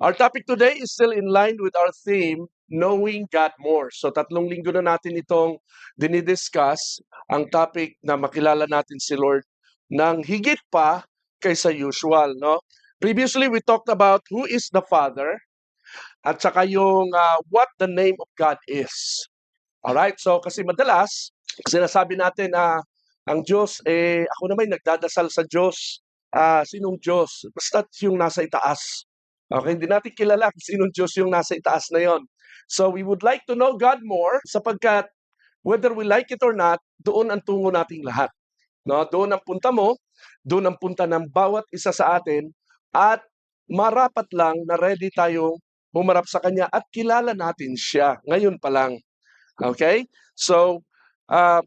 Our topic today is still in line with our theme, Knowing God More. So 3 linggo na natin itong dinidiscuss, ang topic na makilala natin si Lord ng higit pa kaysa usual. No? Previously, we talked about who is the Father at saka yung what the name of God is. Alright, so kasi madalas, sinasabi natin na ang Diyos, ako naman nagdadasal sa Diyos. Sinong Diyos? Basta yung nasa itaas. Okay, hindi natin kilala kung sinong Diyos yung nasa itaas na yon. So we would like to know God more sapagkat whether we like it or not, doon ang tungo nating lahat. No? Doon ang punta mo, doon ang punta ng bawat isa sa atin at marapat lang na ready tayong humarap sa Kanya at kilala natin siya ngayon pa lang. Okay? So,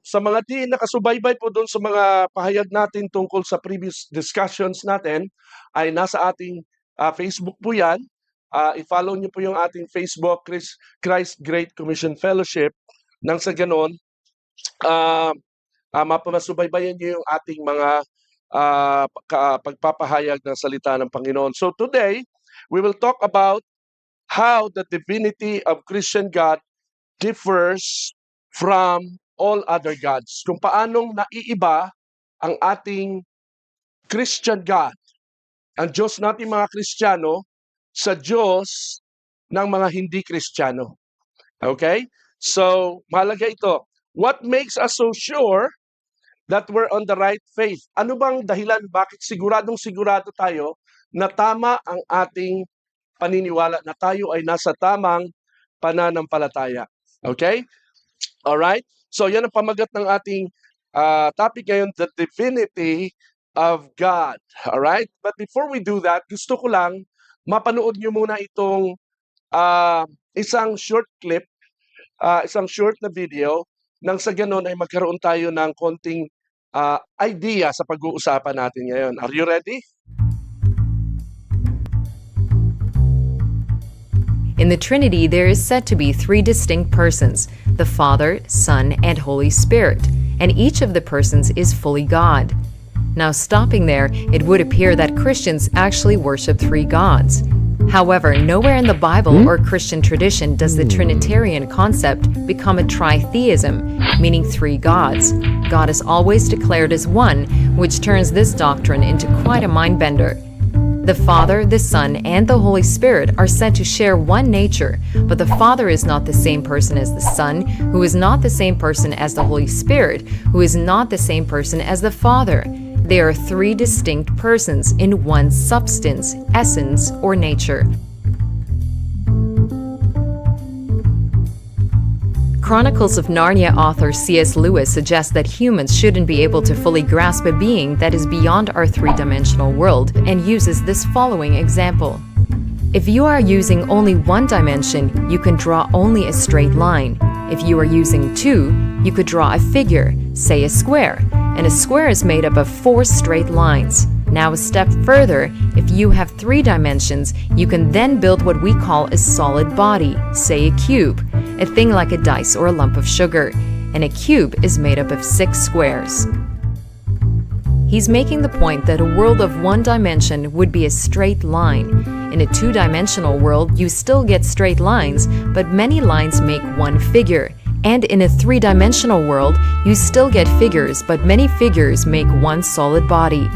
sa mga di nakasubaybay po doon sa mga pahayag natin tungkol sa previous discussions natin, ay nasa ating Facebook po yan. I-follow niyo po yung ating Facebook, Christ Great Commission Fellowship. Nang sa ganon, mapamasubaybayan niyo yung ating mga pagpapahayag ng salita ng Panginoon. So today, we will talk about how the divinity of Christian God differs from all other gods. Kung paanong naiiba ang ating Christian God, ang Diyos nating mga Kristiyano, sa Diyos ng mga hindi Kristiyano. Okay? So, mahalaga ito. What makes us so sure that we're on the right faith? Ano bang dahilan bakit siguradong sigurado tayo na tama ang ating paniniwala, na tayo ay nasa tamang pananampalataya? Okay? Alright? So, yan ang pamagat ng ating topic ngayon, the divinity of God. Alright? But before we do that, gusto ko lang mapanood nyo muna itong isang short clip, isang short na video, nang sa ganon ay magkaroon tayo ng konting idea sa pag-uusapan natin ngayon. Are you ready? In the Trinity, there is said to be three distinct persons, the Father, Son, and Holy Spirit, and each of the persons is fully God. Now, stopping there, it would appear that Christians actually worship three gods. However, nowhere in the Bible or Christian tradition does the Trinitarian concept become a tritheism, meaning three gods. God is always declared as one, which turns this doctrine into quite a mind-bender. The Father, the Son, and the Holy Spirit are said to share one nature, but the Father is not the same person as the Son, who is not the same person as the Holy Spirit, who is not the same person as the Father. They are three distinct persons in one substance, essence, or nature. Chronicles of Narnia author C.S. Lewis suggests that humans shouldn't be able to fully grasp a being that is beyond our three-dimensional world and uses this following example. If you are using only one dimension, you can draw only a straight line. If you are using two, you could draw a figure, say a square, and a square is made up of four straight lines. Now a step further, if you have three dimensions, you can then build what we call a solid body, say a cube, a thing like a dice or a lump of sugar, and a cube is made up of 6 squares. He's making the point that a world of one dimension would be a straight line. In a two-dimensional world, you still get straight lines, but many lines make one figure. And in a three-dimensional world, you still get figures, but many figures make one solid body.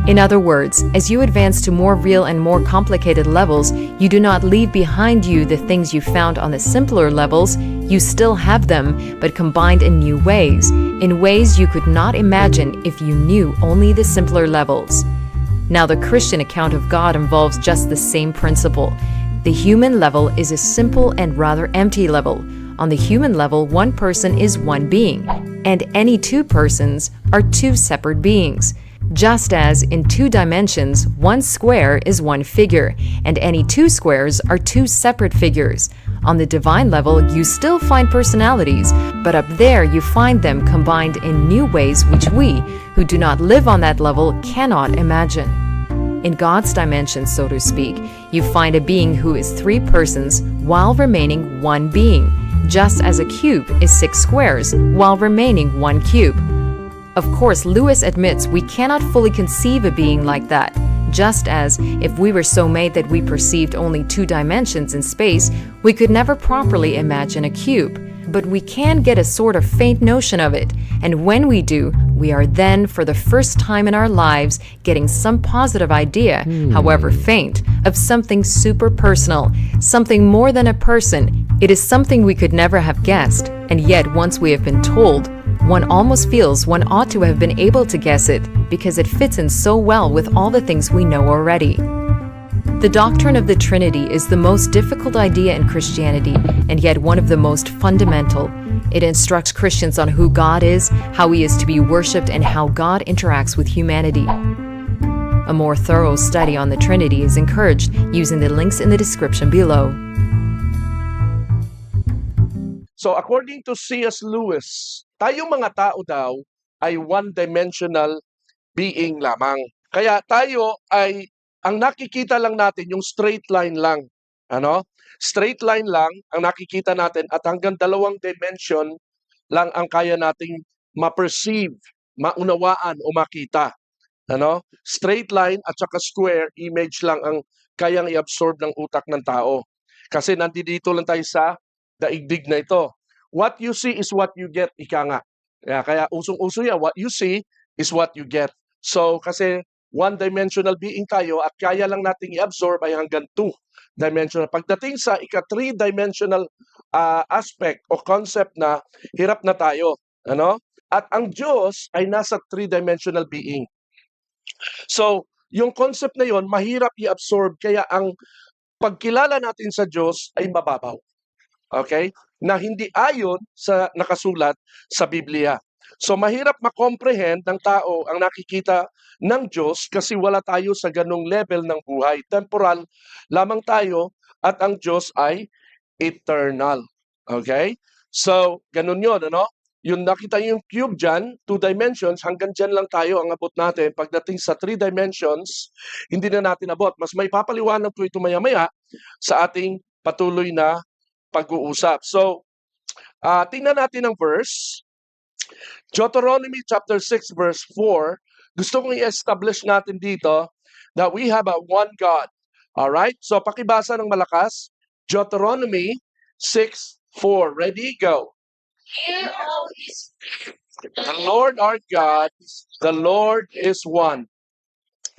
In other words, as you advance to more real and more complicated levels, you do not leave behind you the things you found on the simpler levels. You still have them, but combined in new ways, in ways you could not imagine if you knew only the simpler levels. Now, the Christian account of God involves just the same principle. The human level is a simple and rather empty level. On the human level, one person is one being, and any two persons are two separate beings. Just as in two dimensions, one square is one figure, and any two squares are two separate figures. On the divine level, you still find personalities, but up there you find them combined in new ways which we, who do not live on that level, cannot imagine. In God's dimension, so to speak, you find a being who is three persons while remaining one being, just as a cube is 6 squares while remaining one cube. Of course, Lewis admits we cannot fully conceive a being like that. Just as, if we were so made that we perceived only 2 dimensions in space, we could never properly imagine a cube. But we can get a sort of faint notion of it, and when we do, we are then, for the first time in our lives, getting some positive idea, however faint, of something super personal, something more than a person. It is something we could never have guessed, and yet once we have been told, one almost feels one ought to have been able to guess it, because it fits in so well with all the things we know already. The doctrine of the Trinity is the most difficult idea in Christianity, and yet one of the most fundamental. It instructs Christians on who God is, how He is to be worshipped, and how God interacts with humanity. A more thorough study on the Trinity is encouraged using the links in the description below. So according to C.S. Lewis, tayong mga tao daw ay one-dimensional being lamang. Kaya tayo ay, ang nakikita lang natin yung straight line lang. Ano? Straight line lang ang nakikita natin at hanggang 2 dimension lang ang kaya nating ma-perceive, maunawaan o makita. Ano? Straight line at saka square image lang ang kayang i-absorb ng utak ng tao. Kasi nandito lang tayo sa daigdig na ito. What you see is what you get, ika nga. Kaya usong-uso yan, what you see is what you get. So kasi one-dimensional being tayo at kaya lang nating i-absorb ay hanggang 2-dimensional. Pagdating sa ika-3-dimensional aspect o concept na hirap na tayo. Ano? At ang Diyos ay nasa 3-dimensional being. So, yung concept na yon mahirap i-absorb kaya ang pagkilala natin sa Diyos ay mababaw. Okay? Na hindi ayon sa nakasulat sa Biblia. So mahirap makomprehend ng tao ang nakikita ng Diyos kasi wala tayo sa ganong level ng buhay. Temporal lamang tayo at ang Diyos ay eternal. Okay? So, ganun yun, ano? Yung nakita yung cube dyan, 2 dimensions, hanggang dyan lang tayo ang abot natin. Pagdating sa 3 dimensions, hindi na natin abot. Mas may papaliwanag ko ito maya-maya sa ating patuloy na pag-uusap. So, tingnan natin ang verse. Deuteronomy chapter 6 verse 4. Gusto kong i-establish natin dito that we have a one God. Alright? So, pakibasa ng malakas. Deuteronomy 6:4. Ready? Go. Hear, O Israel, The Lord our God, the Lord is one.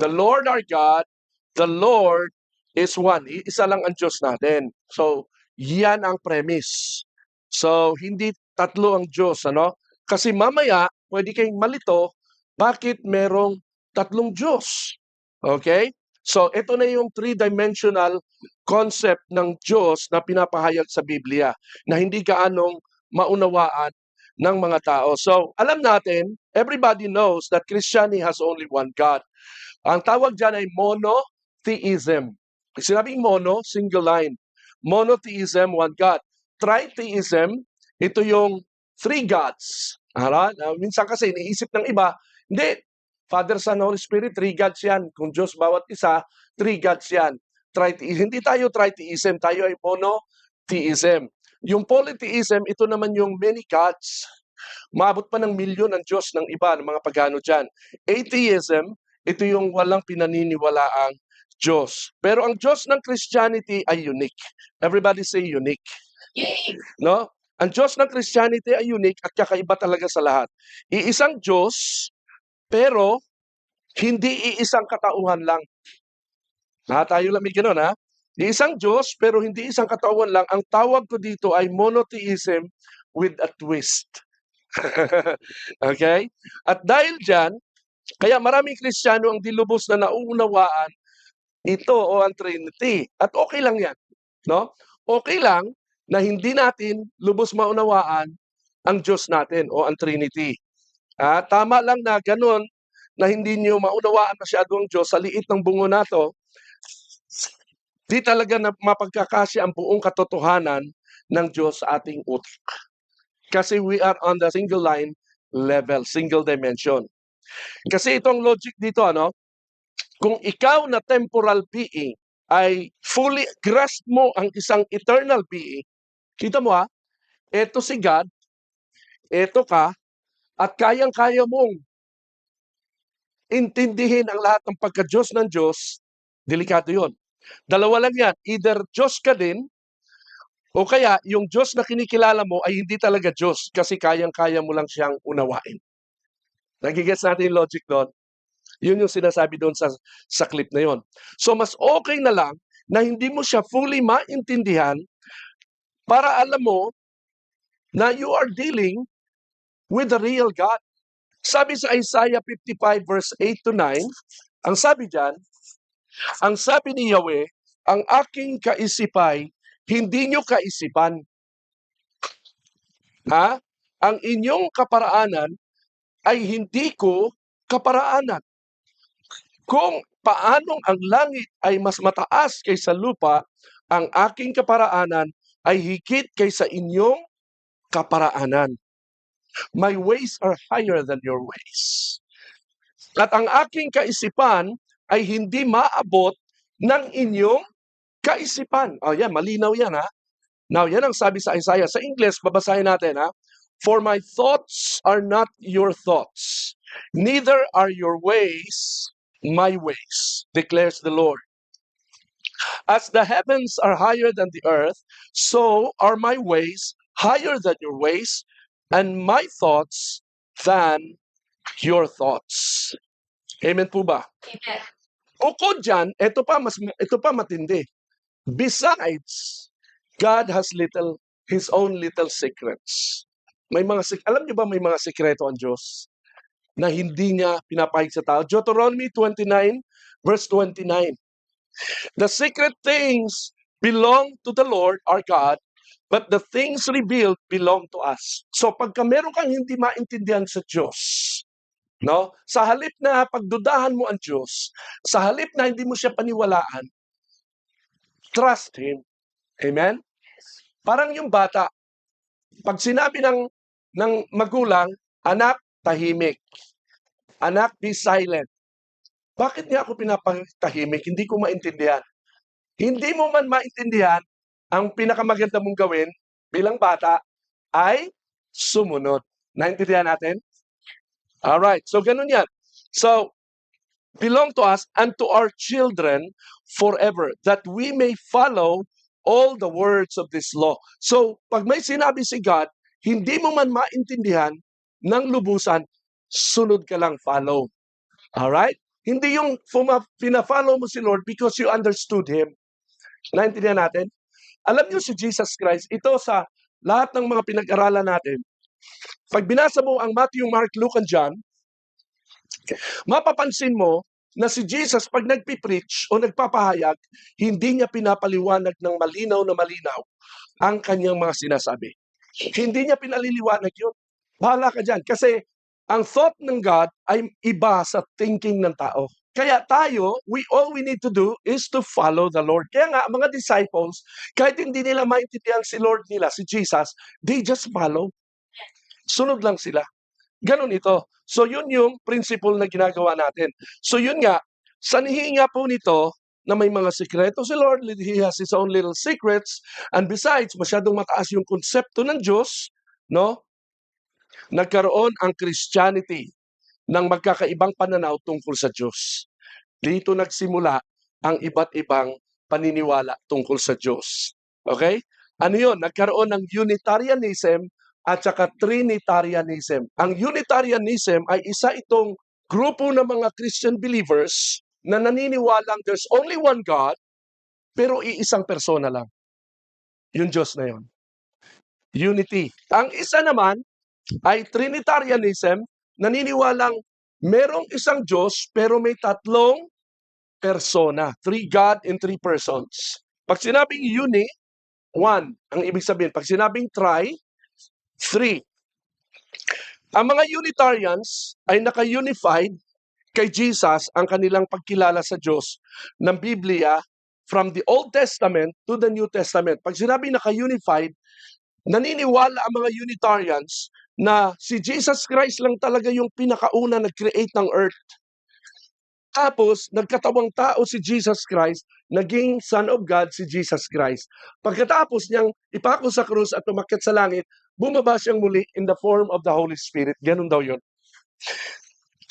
The Lord our God, the Lord is one. Isa lang ang Diyos natin. So, yan ang premise. So, hindi tatlo ang Diyos, ano? Kasi mamaya, pwede kayong malito, bakit merong tatlong Diyos? Okay? So, ito na yung 3-dimensional concept ng Diyos na pinapahayag sa Biblia na hindi gaanong maunawaan ng mga tao. So, alam natin, everybody knows that Christianity has only one God. Ang tawag dyan ay monotheism. Sinabing mono, single line. Monotheism, one God. Tritheism, ito yung 3 gods. Minsan kasi iniisip ng iba, hindi, Father, Son, Holy Spirit, 3 gods yan. Kung Diyos bawat isa, 3 gods yan. Hindi tayo tritheism, tayo ay monotheism. Yung polytheism, ito naman yung many gods. Maabot pa ng milyon ang Diyos ng iba, ng mga pagano dyan. Atheism, ito yung walang pinaniniwalaang Diyos. Pero ang Diyos ng Christianity ay unique. Everybody say unique. No? Ang Diyos ng Christianity ay unique at kakaiba talaga sa lahat. Iisang Diyos, pero hindi iisang katauhan lang. Tayo lang may ganun, ha? Iisang Diyos, pero hindi isang katauhan lang. Ang tawag ko dito ay monotheism with a twist. Okay? At dahil dyan, kaya maraming Kristiyano ang dilubos na nauunawaan ito o ang Trinity. At okay lang yan. No? Okay lang na hindi natin lubos maunawaan ang Diyos natin o ang Trinity. Tama lang na ganun na hindi nyo maunawaan masyado ang Diyos sa liit ng bungo nato, di talaga na mapagkakasya ang buong katotohanan ng Diyos sa ating utak. Kasi we are on the single line level, single dimension. Kasi itong logic dito, ano, kung ikaw na temporal being ay fully grasp mo ang isang eternal being, kita mo eto si God, eto ka, at kayang-kaya mong intindihin ang lahat ng pagka-Diyos ng Diyos, delikado yon. Dalawa lang yan, either Diyos ka din, o kaya yung Diyos na kinikilala mo ay hindi talaga Diyos kasi kayang-kaya mo lang siyang unawain. Nagigets natin yung logic doon? Yun yung sinasabi doon sa clip na yon. So mas okay na lang na hindi mo siya fully maintindihan para alam mo na you are dealing with the real God. Sabi sa Isaiah 55 verse 8 to 9, ang sabi diyan, ang sabi ni Yahweh, ang aking kaisipay, hindi nyo kaisipan. Ha? Ang inyong kaparaanan ay hindi ko kaparaanan. Kung paanong ang langit ay mas mataas kaysa lupa, ang aking kaparaanan ay higit kaysa inyong kaparaanan. My ways are higher than your ways. At ang aking kaisipan ay hindi maabot ng inyong kaisipan. Oh, yan, malinaw yan, ha? Now, yan ang sabi sa Isaiah. Sa English, babasahin natin, ha? For my thoughts are not your thoughts, neither are your ways my ways, declares the Lord. As the heavens are higher than the earth, so are my ways higher than your ways, and my thoughts than your thoughts. Amen po ba? Amen. Bukod dyan, ito pa matindi. Besides, God has His own little secrets. Alam niyo ba may mga sekreto ang Diyos na hindi niya pinapahig sa tao? Deuteronomy 29 verse 29. The secret things belong to the Lord our God, but the things revealed belong to us. So pagka meron kang hindi maintindihan sa Diyos, no? Sa halip na pagdudahan mo ang Diyos, sa halip na hindi mo siya paniwalaan, trust Him. Amen? Parang yung bata, pag sinabi ng magulang, anak, tahimik. Anak, be silent. Bakit niya ako pinapatahimik? Hindi ko maintindihan. Hindi mo man maintindihan, ang pinakamaganda mong gawin bilang bata ay sumunod. Naintindihan natin? Alright, so ganun yan. So, belong to us and to our children forever, that we may follow all the words of this law. So, pag may sinabi si God, hindi mo man maintindihan ng lubusan, sunod ka lang, follow. Alright? Hindi yung pina-follow mo si Lord because you understood Him. Naintindihan natin? Alam niyo si Jesus Christ, ito sa lahat ng mga pinag-aralan natin, pag binasa mo ang Matthew, Mark, Luke, and John, mapapansin mo na si Jesus, pag nagpipreach o nagpapahayag, hindi niya pinapaliwanag ng malinaw na malinaw ang kanyang mga sinasabi. Hindi niya pinaliliwanag yun. Bahala ka dyan. Kasi ang thought ng God ay iba sa thinking ng tao. Kaya tayo, all we need to do is to follow the Lord. Kaya nga, mga disciples, kahit hindi nila maintindihan si Lord nila, si Jesus, they just follow. Sunod lang sila. Ganon ito. So yun yung principle na ginagawa natin. So yun nga, sanhi nga po nito na may mga sikreto si Lord, He has His own little secrets, and besides, masyadong mataas yung konsepto ng Diyos, no? Nagkaroon ang Christianity ng magkakaibang pananaw tungkol sa Diyos. Dito nagsimula ang iba't ibang paniniwala tungkol sa Diyos. Okay? Ano yun? Nagkaroon ng Unitarianism at saka Trinitarianism. Ang Unitarianism ay isa itong grupo ng mga Christian believers na naniniwalang there's only one God, pero iisang persona lang. Yung Diyos na yun. Unity. Ang isa naman ay Trinitarianism, naniniwalang merong isang Diyos, pero may tatlong persona. 3 God in 3 persons. Pag sinabing uni, 1. Ang ibig sabihin, pag sinabing tri, 3. Ang mga Unitarians ay naka-unified kay Jesus ang kanilang pagkilala sa Diyos ng Biblia from the Old Testament to the New Testament. Pag sinabing naka-unified, naniniwala ang mga Unitarians na si Jesus Christ lang talaga yung pinakauna nag-create ng earth. Tapos, nagkatawang tao si Jesus Christ, naging Son of God si Jesus Christ. Pagkatapos niyang ipako sa krus at umakyat sa langit, bumaba siyang muli in the form of the Holy Spirit. Ganun daw yun.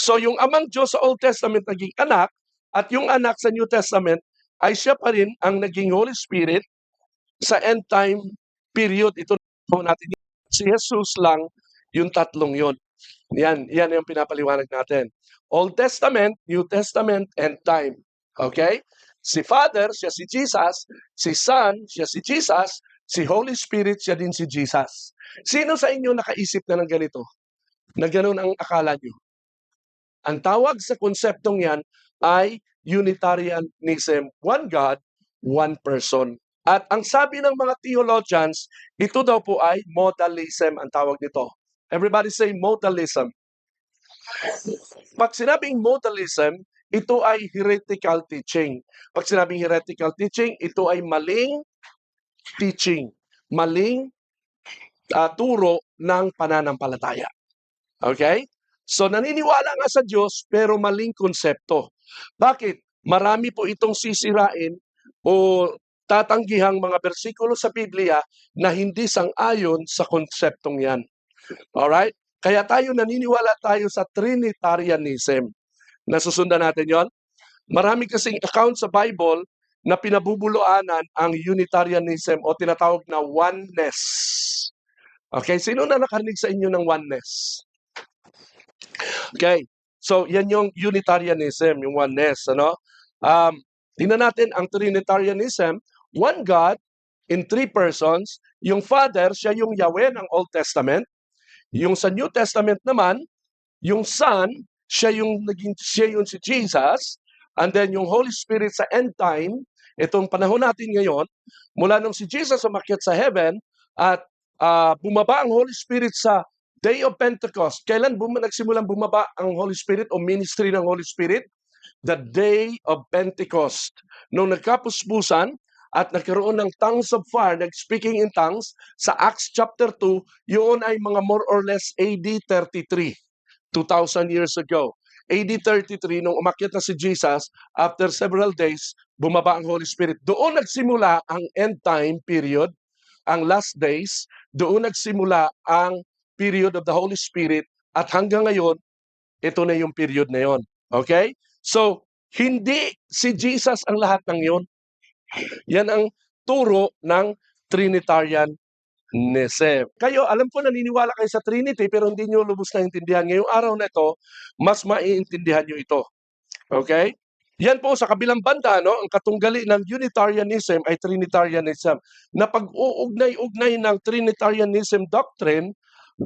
So yung amang Diyos sa Old Testament naging anak, at yung anak sa New Testament ay siya pa rin ang naging Holy Spirit sa end time period. Ito natin, si Jesus lang yung tatlong yon. Yan yung pinapaliwanag natin. Old Testament, New Testament, end time. Okay? Si Father, siya si Jesus. Si Son, siya si Jesus. Si Holy Spirit, siya din si Jesus. Sino sa inyo nakaisip na ng ganito? Na ganun ang akala nyo? Ang tawag sa konseptong yan ay Unitarianism. One God, one person. At ang sabi ng mga theologians, ito daw po ay modalism ang tawag nito. Everybody say modalism. Pag sinabing modalism, ito ay heretical teaching. Pag sinabing heretical teaching, ito ay maling teaching. Maling turo ng pananampalataya. Okay? So naniniwala nga sa Diyos pero maling konsepto. Bakit? Marami po itong sisirain o tatanggihang mga bersikulo sa Biblia na hindi sang-ayon sa konseptong yan. Alright? Kaya naniniwala tayo sa Trinitarianism. Nasusundan natin yon. Marami kasing account sa Bible na pinabubuluanan ang Unitarianism o tinatawag na oneness. Okay, sino na nakarinig sa inyo ng oneness? Okay, so yan yung Unitarianism, yung oneness. Tingnan natin ang Trinitarianism, one God in three persons. Yung Father, siya yung Yahweh ng Old Testament. Yung sa New Testament naman, yung Son, siya yung si Jesus. And then yung Holy Spirit sa end time, itong panahon natin ngayon, mula nung si Jesus umakyat sa heaven at bumaba ang Holy Spirit sa Day of Pentecost. Kailan nagsimulang bumaba ang Holy Spirit o ministry ng Holy Spirit? The Day of Pentecost. Nung nagkapuspusan at nagkaroon ng tongues of fire, nag-speaking in tongues, sa Acts chapter 2, yun ay mga more or less AD 33, 2,000 years ago. AD 33, nung umakyat na si Jesus, after several days, bumaba ang Holy Spirit. Doon nagsimula ang end time period, ang last days, doon nagsimula ang period of the Holy Spirit, at hanggang ngayon, ito na yung period na yon. Okay? So, hindi si Jesus ang lahat ng yon. Yan ang turo ng Trinitarianism. Kayo, alam ko naniniwala kayo sa Trinity pero hindi nyo lubos na intindihan. Ngayong araw na ito, mas maiintindihan nyo ito. Okay? Yan po sa kabilang banda, no, ang katunggali ng Unitarianism ay Trinitarianism. Na pag-uugnay-ugnay ng Trinitarianism doctrine,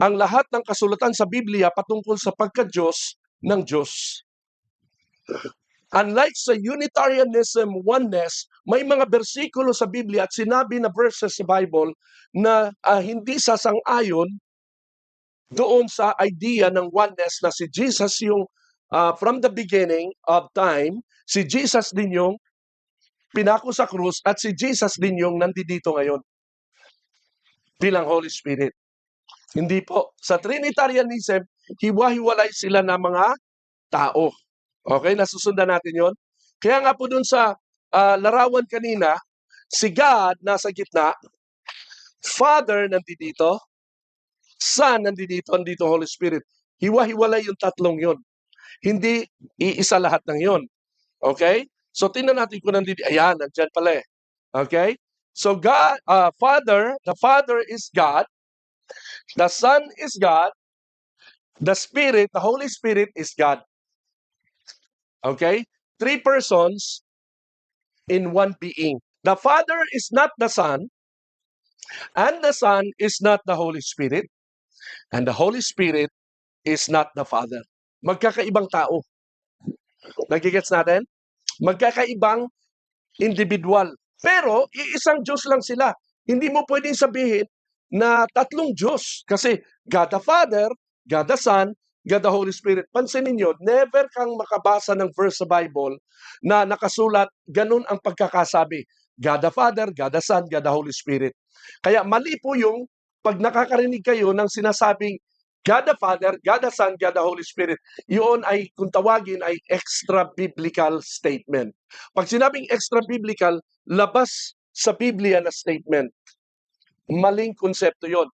ang lahat ng kasulatan sa Biblia patungkol sa pagka-Diyos ng Diyos. Unlike sa Unitarianism oneness, may mga bersikulo sa Biblia at sinabi na verses sa Bible na hindi sasang-ayon doon sa idea ng oneness na si Jesus yung from the beginning of time, si Jesus din yung pinako sa krus at si Jesus din yung nandito ngayon bilang Holy Spirit. Hindi po. Sa Trinitarianism, hiwa-hiwalay sila na mga tao. Okay, nasusundan natin yon. Kaya nga po dun sa larawan kanina, si God nasa gitna, Father nandito, Son nandito Holy Spirit. Hiwa-hiwalay yung tatlong yon. Hindi iisa lahat ng yon. Okay? So tingnan natin kung nandito. Ayan, nandyan pala eh. Okay? So God, the Father is God, the Son is God, the Spirit, the Holy Spirit is God. Okay? Three persons in one being. The Father is not the Son, and the Son is not the Holy Spirit, and the Holy Spirit is not the Father. Magkakaibang tao. Nagigets natin? Magkakaibang individual. Pero, iisang Diyos lang sila. Hindi mo pwedeng sabihin na tatlong Diyos. Kasi God the Father, God the Son, God the Holy Spirit. Pansinin niyo, never kang makabasa ng verse sa Bible na nakasulat, ganun ang pagkakasabi. God the Father, God the Son, God the Holy Spirit. Kaya mali po yung pag nakakarinig kayo ng sinasabing God the Father, God the Son, God the Holy Spirit. Yun ay, kung tawagin, ay extra-biblical statement. Pag sinabing extra-biblical, labas sa Biblia na statement. Maling konsepto yon.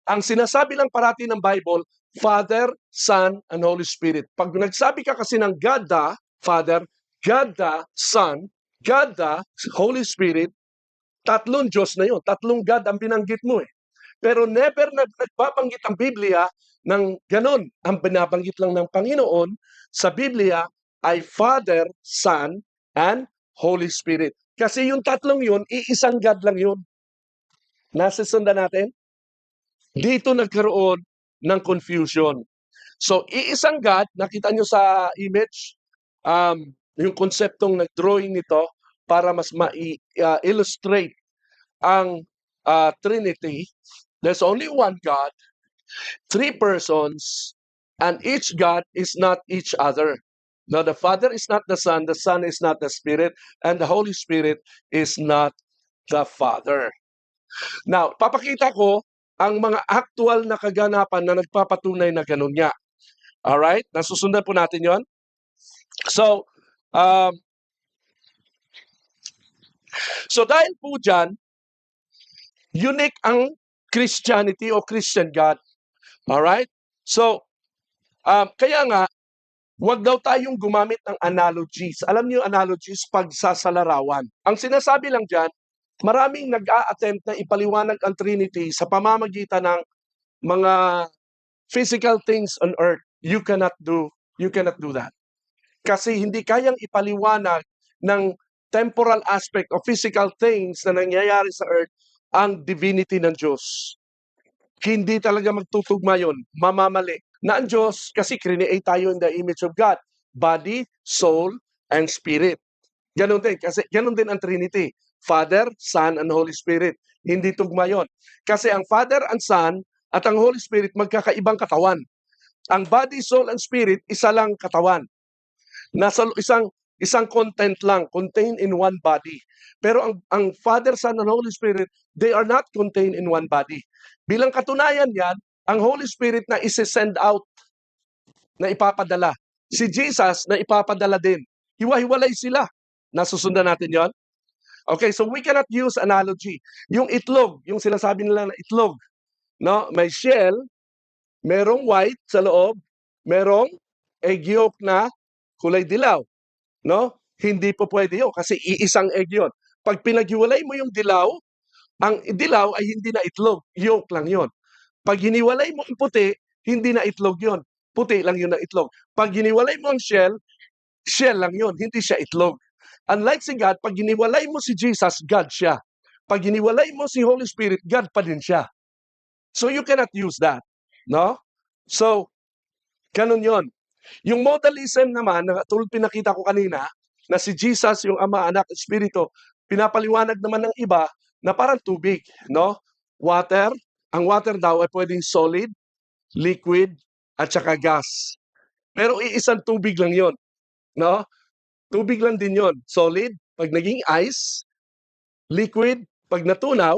Ang sinasabi lang parati ng Bible, Father, Son, and Holy Spirit. Pag nagsabi ka kasi ng God the Father, God the Son, God the Holy Spirit, tatlong Diyos na yun. Tatlong God ang binanggit mo eh. Pero never nagbabanggit ang Biblia ng ganon. Ang binabanggit lang ng Panginoon sa Biblia ay Father, Son, and Holy Spirit. Kasi yung tatlong yun, iisang God lang yun. Nasusundan natin? Dito nagkaroon ng confusion. So, iisang God, nakita nyo sa image, yung konseptong nag-drawing nito para mas ma-illustrate ang Trinity. There's only one God, three persons, and each God is not each other. Now, the Father is not the Son is not the Spirit, and the Holy Spirit is not the Father. Now, papakita ko ang mga actual na kaganapan na nagpapatunay na ganun nga. Alright? Nasusundan po natin yon. So, dahil po dyan, unique ang Christianity o Christian God. Alright? So, kaya nga, wag daw tayong gumamit ng analogies. Alam niyo analogies, pagsasalarawan. Ang sinasabi lang dyan, maraming nag-a-attempt na ipaliwanag ang Trinity sa pamamagitan ng mga physical things on earth. You cannot do that. Kasi hindi kayang ipaliwanag ng temporal aspect of physical things na nangyayari sa earth ang divinity ng Diyos. Hindi talaga magtutugma yun. Mamamali. Na ang Diyos, kasi create tayo in the image of God. Body, soul, and spirit. Ganon din. Kasi ganon din ang Trinity. Father, Son, and Holy Spirit. Hindi tugma yun. Kasi ang Father and Son at ang Holy Spirit magkakaibang katawan. Ang body, soul, and spirit, isa lang katawan. Nasa isang content lang, contained in one body. Pero ang Father, Son, and Holy Spirit, they are not contained in one body. Bilang katunayan yan, ang Holy Spirit na isi-send out, na ipapadala. Si Jesus na ipapadala din. Hiwa-hiwalay sila. Nasusundan natin yon. Okay, so we cannot use analogy. Yung itlog, yung sinasabi nila na itlog, no? May shell, merong white sa loob, merong egg yolk na kulay dilaw, no? Hindi po pwede yun kasi iisang egg yun. Pag pinaghiwalay mo yung dilaw, ang dilaw ay hindi na itlog, yolk lang yun. Pag hiniwalay mo ang puti, hindi na itlog yun. Puti lang yun na itlog. Pag hiniwalay mo ang shell lang yun, hindi siya itlog. Unlike si God, pag hiniwalay mo si Jesus, God siya. Pag hiniwalay mo si Holy Spirit, God pa din siya. So you cannot use that. No? So, ganun yon. Yung modalism naman, tulad pinakita ko kanina, na si Jesus, yung Ama, Anak, Espiritu, pinapaliwanag naman ng iba na parang tubig. No? Water, ang water daw ay pwedeng solid, liquid, at saka gas. Pero iisang tubig lang yon, no? Tubig lang din yon. Solid, pag naging ice, liquid, pag natunaw,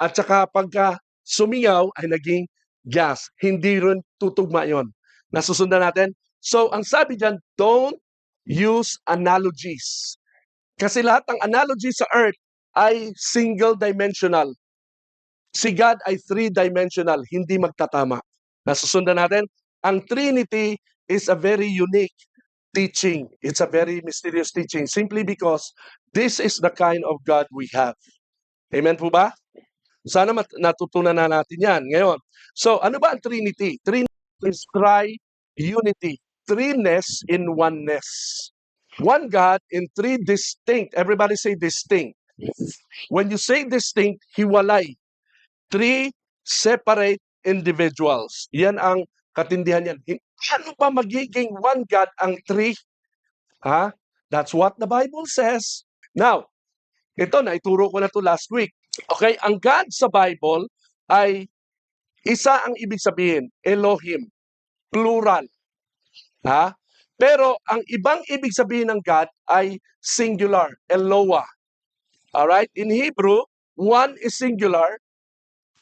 at saka pagka sumingaw ay naging gas. Hindi rin tutugma yon. Nasusundan natin? So, ang sabi dyan, don't use analogies. Kasi lahat ng analogy sa earth ay single-dimensional. Si God ay three-dimensional, hindi magtatama. Nasusundan natin? Ang Trinity is a very unique teaching. It's a very mysterious teaching simply because this is the kind of God we have. Amen po ba? Sana natutunan na natin yan ngayon. So, ano ba ang Trinity? Trinity is tri-unity. Threeness in oneness. One God in three distinct. Everybody say distinct. When you say distinct, hiwalay. Three separate individuals. Yan ang katindihan yan. Ano ba magiging one God ang three? Ha? That's what the Bible says. Now, ito na, ituro ko na to last week. Okay, ang God sa Bible ay isa ang ibig sabihin, Elohim, plural. Ha? Pero ang ibang ibig sabihin ng God ay singular, Eloah. Alright? In Hebrew, one is singular,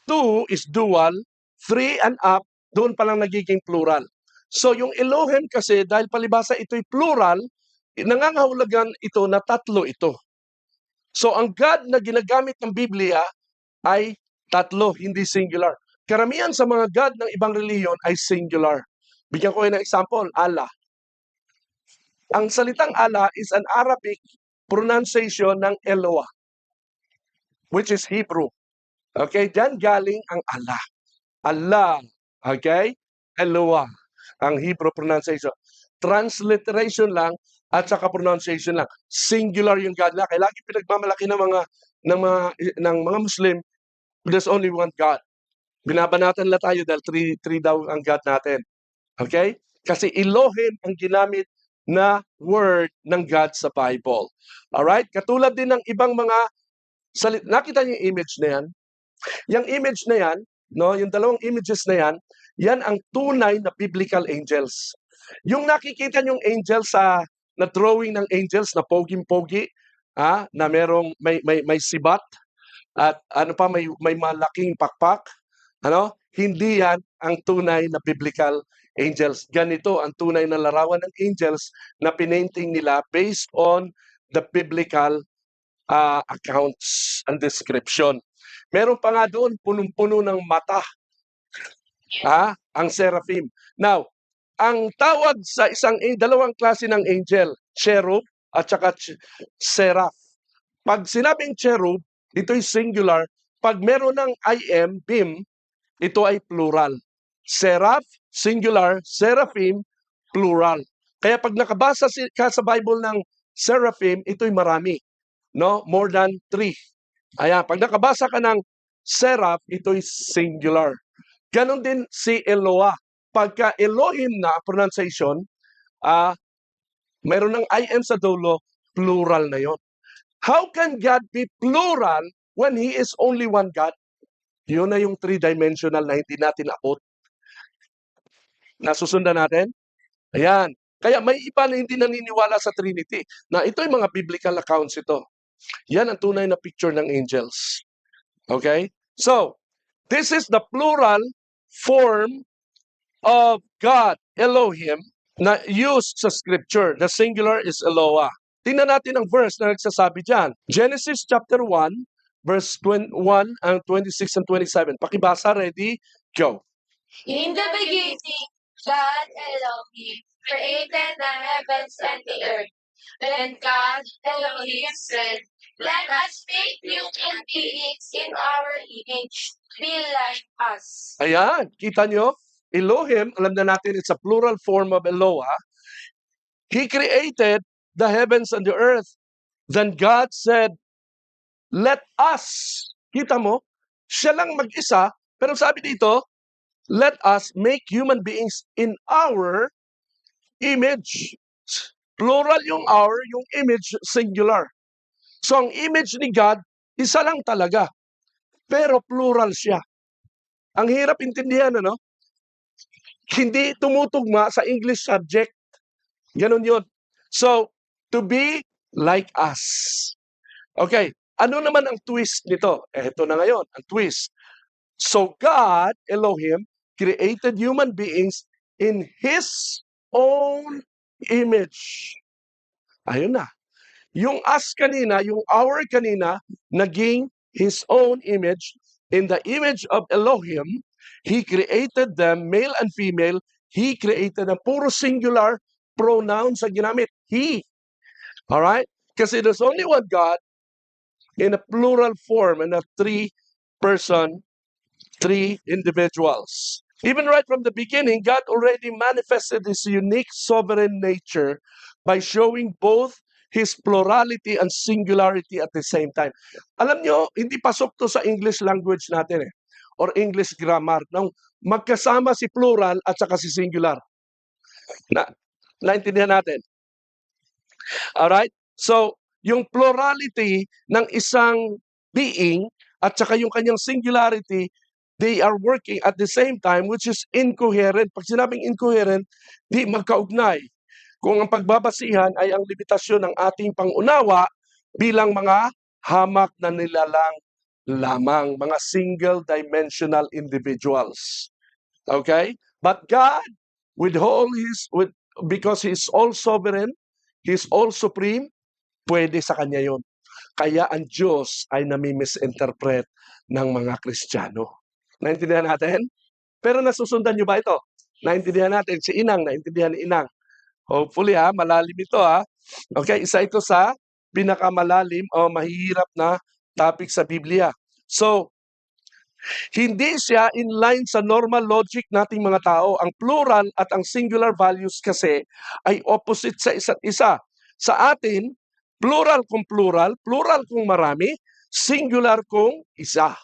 two is dual, three and up, doon pa lang nagiging plural. So yung Elohim kasi, dahil palibasa ito'y plural, nangangahulugan ito na tatlo ito. So ang God na ginagamit ng Biblia ay tatlo, hindi singular. Karamihan sa mga God ng ibang reliyon ay singular. Bigyan ko kayo ng example, Allah. Ang salitang Allah is an Arabic pronunciation ng Eloah, which is Hebrew. Okay, diyan galing ang Allah. Allah, okay? Eloah, ang Hebrew pronunciation. Transliteration lang at saka pronunciation lang. Singular yung God na. Kaya lagi pinagmamalaki ng mga Muslim, there's only one God. Binabanatan lang tayo dahil three daw ang God natin. Okay? Kasi Elohim ang ginamit na word ng God sa Bible. Alright? Katulad din ng ibang mga nakita niyo yung image na yan? Yung image na yan, no, yung dalawang images na yan, yan ang tunay na biblical angels. Yung nakikita niyong angels na drawing ng angels na poging-pogi, na may sibat at ano pa may malaking pakpak, hindi yan ang tunay na biblical angels. Ganito ang tunay na larawan ng angels na pinainting nila based on the biblical accounts and description. Meron pa nga doon, punong-puno ng mata, ang seraphim. Now, ang tawag sa dalawang klase ng angel, cherub at saka seraph. Pag sinabing cherub, ito'y singular. Pag meron ng im, bim, ito ay plural. Seraph, singular, seraphim, plural. Kaya pag nakabasa ka sa Bible ng seraphim, ito'y marami. No? More than 3. Ayan, pag nakabasa ka ng seraph, ito'y singular. Ganon din si Eloah. Pagka Elohim na pronunciation, mayroon ng im sa dulo, plural na yon. How can God be plural when He is only one God? Yun na yung three-dimensional na hindi natin abot. Nasusundan natin? Ayan. Kaya may iba na hindi naniniwala sa Trinity, na ito'y mga biblical accounts ito. Yan ang tunay na picture ng angels. Okay? So, this is the plural form of God, Elohim, na used sa scripture. The singular is Eloah. Tingnan natin ang verse na nagsasabi dyan. Genesis chapter 1, verse 1 and 26 and 27. Pakibasa, ready? Go. In the beginning, God Elohim created the heavens and the earth. Then God Elohim said, "Let us make human beings in our image, be like us." Ayan, kita nyo? Elohim, alam na natin, it's a plural form of Eloah. He created the heavens and the earth. Then God said, let us. Kita mo? Siya lang mag-isa, pero sabi dito, let us make human beings in our image. Plural yung our, yung image singular. So ang image ni God, isa lang talaga. Pero plural siya. Ang hirap intindihan, ano? Hindi tumutugma sa English subject. Ganon yun. So, to be like us. Okay, ano naman ang twist nito? Ito na ngayon, ang twist. So, God, Elohim, created human beings in His own image. Ayun na. Yung us kanina, yung our kanina, naging His own image. In the image of Elohim, He created them, male and female. He created them, puro singular pronouns ang ginamit. He. Alright? Kasi there's only one God in a plural form and a three-person, three individuals. Even right from the beginning, God already manifested His unique sovereign nature by showing both His plurality and singularity at the same time. Alam nyo, hindi pasok to sa English language natin or English grammar. Nung magkasama si plural at saka si singular. Naintindihan natin? Alright? So, yung plurality ng isang being at saka yung kanyang singularity, they are working at the same time, which is incoherent. Pag sinabing incoherent, di magkaugnay. Kung ang pagbabasihan ay ang limitasyon ng ating pangunawa bilang mga hamak na nilalang lamang, mga single-dimensional individuals. Okay? But God, because He is all sovereign, He is all supreme, pwede sa Kanya yun. Kaya ang Diyos ay nami-misinterpret ng mga Kristiyano. Naintindihan natin? Pero nasusundan niyo ba ito? Naintindihan natin. Si Inang, naintindihan ni Inang. Hopefully malalim ito Okay, isa ito sa pinakamalalim o mahihirap na topic sa Biblia. So, hindi siya in line sa normal logic nating mga tao. Ang plural at ang singular values kasi ay opposite sa isa't isa. Sa atin, plural kung marami, singular kung isa.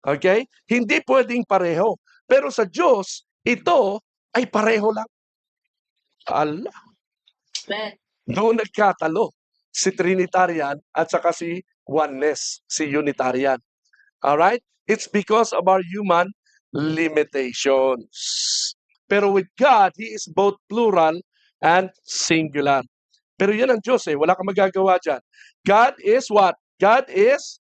Okay? Hindi pwedeng pareho. Pero sa Diyos, ito ay pareho lang. Allah. Amen. Doon nagkatalo si Trinitarian at saka si Oneness, si Unitarian. Alright? It's because of our human limitations. Pero with God, He is both plural and singular. Pero yan ang Diyos Wala kang magagawa dyan. God is what? God is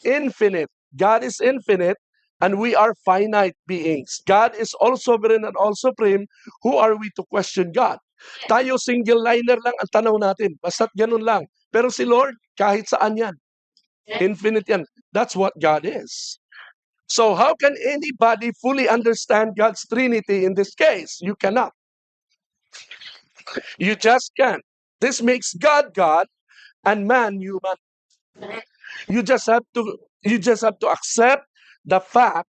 infinite. God is infinite and we are finite beings. God is all sovereign and all supreme. Who are we to question God? Tayo single liner lang ang tanaw natin. Basta't ganun lang. Pero si Lord, kahit saan yan. Infinite yan. That's what God is. So how can anybody fully understand God's Trinity in this case? You cannot. You just can't. This makes God God and man human. You just have to accept the fact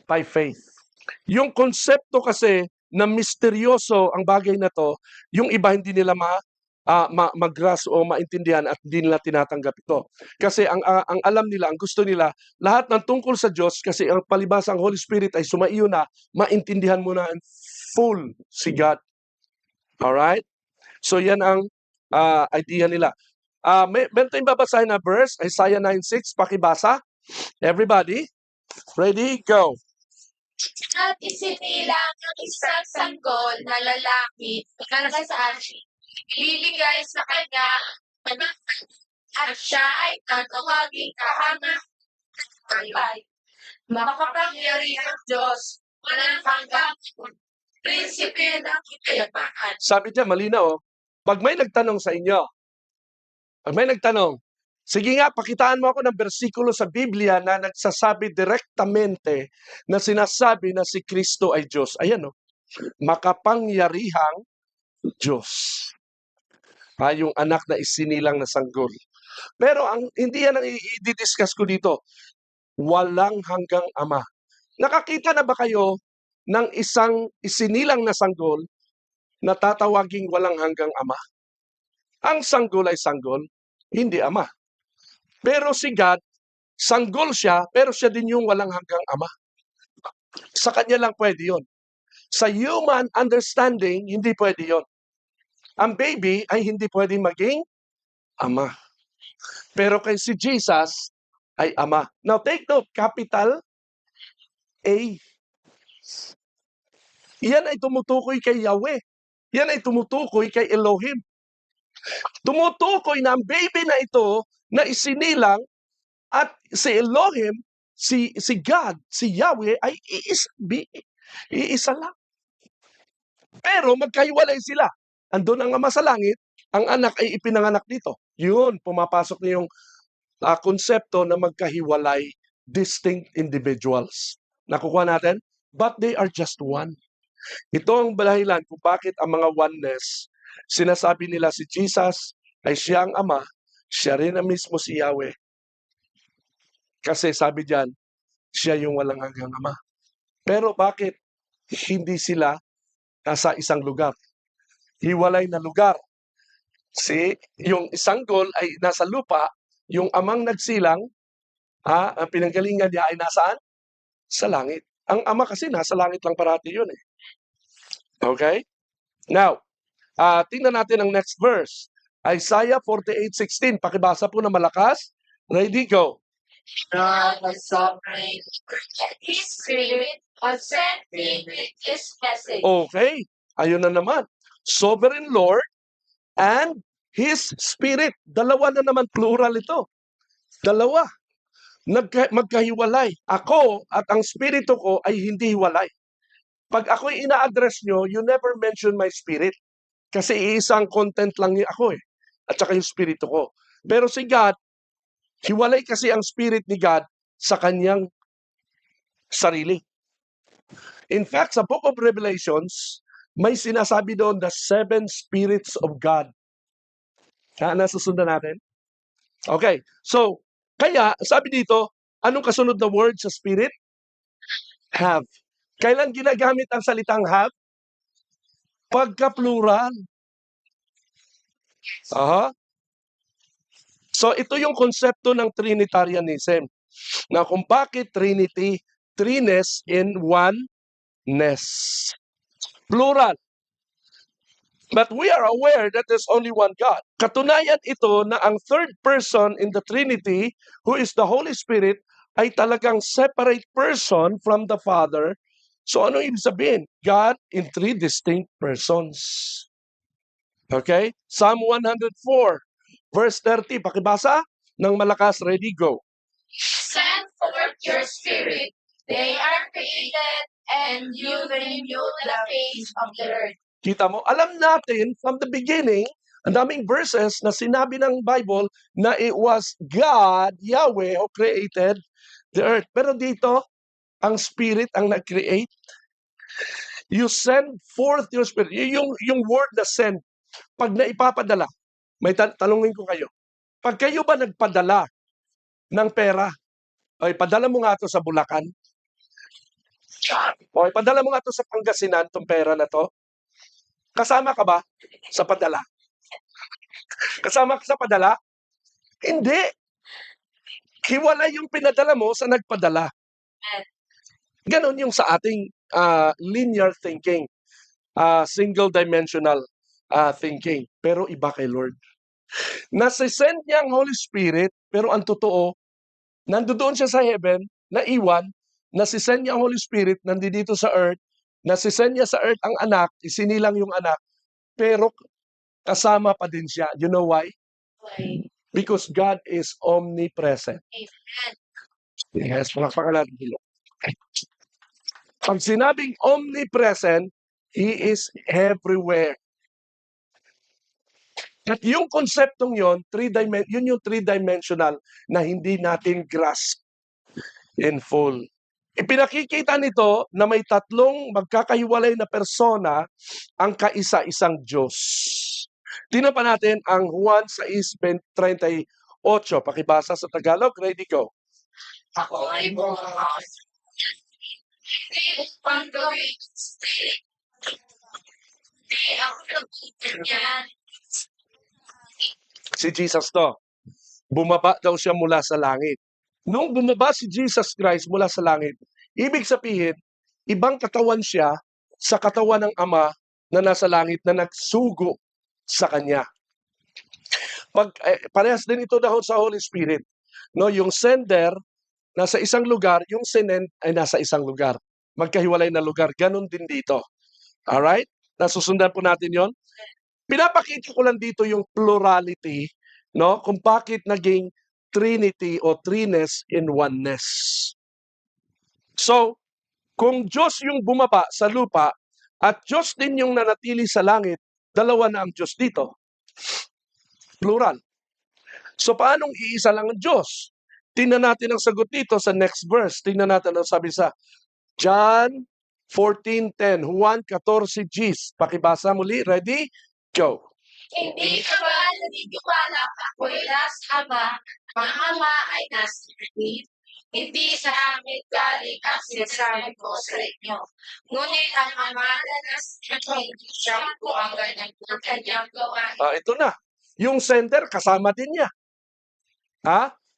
by faith. Yung konsepto kasi na misteryoso ang bagay na to, yung iba hindi nila mag-grasp o maintindihan at hindi nila tinatanggap ito. Kasi ang alam nila, ang gusto nila, lahat ng tungkol sa Diyos, kasi ang palibhasa ang Holy Spirit ay sumaiyo na, maintindihan mo na full si God. Alright? So yan ang idea nila. Meron tayong babasahin na verse, Isaiah 9:6, pakibasa. Everybody, ready, go. At isinilang ang isang sanggol na lalaki na nasa asin. Ibibigay sa kanya ang anak, at siya ay tatawaging kahanap-buhay. Makapangyarihang Diyos, walang hanggang prinsipe ng kapayapaan. Sabi niya, malinaw. Pag may nagtanong sa inyo, sige nga, pakitaan mo ako ng bersikulo sa Biblia na nagsasabi direktamente na sinasabi na si Kristo ay Diyos. Ayan makapangyarihang Diyos. Yung anak na isinilang na sanggol. Pero hindi yan ang i-discuss ko dito. Walang hanggang ama. Nakakita na ba kayo ng isang isinilang na sanggol na tatawaging walang hanggang ama? Ang sanggol ay sanggol, hindi ama. Pero si God, sanggol siya, pero siya din yung walang hanggang ama. Sa kanya lang pwede yun. Sa human understanding, hindi pwede yun. Ang baby ay hindi pwedeng maging ama. Pero kay si Jesus ay ama. Now take note, capital A. Yan ay tumutukoy kay Yahweh. Yan ay tumutukoy kay Elohim. Tumutukoy na ang baby na ito na isinilang at si Elohim, si God, si Yahweh ay iisa lang. Pero magkahiwalay sila. Andun ang ama sa langit, ang anak ay ipinanganak dito. Yun, pumapasok na yung konsepto na magkahiwalay, distinct individuals. Nakukuha natin? But they are just one. Ito ang dahilan kung bakit ang mga oneness, sinasabi nila si Jesus ay siya ang ama, siya rin ang mismo si Yahweh. Kasi sabi diyan, siya yung walang hanggang ama. Pero bakit hindi sila nasa isang lugar? Hiwalay na lugar. Yung sanggol ay nasa lupa, yung amang nagsilang, ang pinanggalingan niya ay nasaan? Sa langit. Ang ama kasi nasa langit lang parati yun Okay? Now, tingnan natin ang next verse. Isaiah 48:16. Pakibasa po na malakas. Ready, go. God is sovereign, and His Spirit was sent me with His message. Okay. Ayun na naman. Sovereign Lord and His Spirit. Dalawa na naman, plural ito. Dalawa. Magkahiwalay. Ako at ang Spirito ko ay hindi hiwalay. Pag ako'y ina-address nyo, you never mention my spirit. Kasi iisang content lang niya ako At saka yung spirito ko. Pero si God, hiwalay kasi ang spirit ni God sa kanyang sarili. In fact, sa Book of Revelations, may sinasabi doon the 7 spirits of God. Nasusundan natin? Okay. So, kaya, sabi dito, anong kasunod na word sa spirit? Have. Kailan ginagamit ang salitang have? Pagka-plural. Aha. So, ito yung konsepto ng Trinitarianism. Na kung bakit Trinity, threeness in oneness. Plural. But we are aware that there's only one God. Katunayan ito na ang third person in the Trinity, who is the Holy Spirit, ay talagang separate person from the Father. So ano ibig sabihin? God in 3 distinct persons. Okay? Psalm 104, verse 30. Pakibasa ng malakas. Ready, go. Send forth your spirit. They are created, and you renew the face of the earth. Kita mo, alam natin from the beginning, ang daming verses na sinabi ng Bible na it was God, Yahweh, who created the earth. Pero dito, ang Spirit ang nag-create. You send forth your Spirit. Yung word na send, pag naipapadala, may talungin ko kayo. Pag kayo ba nagpadala ng pera, o ipadala mo nga ito sa Bulacan, o ipadala mo nga ito sa Pangasinan, itong pera na to, kasama ka ba sa padala? Kasama ka sa padala? Hindi. Hiwalay yung pinadala mo sa nagpadala. Ganon yung sa ating linear thinking, single-dimensional thinking. Pero iba kay Lord. Nasisend niya ang Holy Spirit, pero ang totoo, nandoon siya sa heaven, naiwan, nasisend niya ang Holy Spirit, nandito sa earth, nasisend niya sa earth ang anak, isinilang yung anak, pero kasama pa din siya. You know why? Because God is omnipresent. Amen. Yes, palakpakan natin dito. Pag sinabing omnipresent, He is everywhere. At yung konseptong yon, yun yung three-dimensional na hindi natin grasp in full. Ipinakikita nito na may tatlong magkakahiwalay na persona ang kaisa-isang Diyos. Tingnan pa natin ang Juan 6:38. Pakibasa sa Tagalog. Ready, go. Ako ay bukas. Hindi upang gawin. Hindi ako nagkitin yan. Si Jesus to. Bumaba daw siya mula sa langit. Nung bumaba si Jesus Christ mula sa langit, ibig sabihin, ibang katawan siya sa katawan ng Ama na nasa langit na nagsugo sa Kanya. Parehas din ito dahil sa Holy Spirit. No, yung sender nasa isang lugar, yung sinend ay nasa isang lugar. Magkahiwalay na lugar. Ganon din dito. Alright? Nasusundan po natin yon. Pinapakita ko lang dito yung plurality, no? Kung bakit naging Trinity o threeness in oneness. So, kung Diyos yung bumaba sa lupa at Diyos din yung nanatili sa langit, dalawa na ang Diyos dito. Plural. So, paanong iisa lang ang Diyos? Tingnan natin ang sagot dito sa next verse. Tingnan natin ang sabi sa John 14:10, Juan 14:10. Pakibasa muli. Ready? Go. Hindi ka ba naniniwala ako'y nasa Ama, ang Ama ay nasa akin? Hindi sa amin galing ang sinasabi ko sa inyo. Ngunit ang Ama na nasa akin, siya po ang ganang kanyang gawain. Ito na. Yung sender, kasama din niya.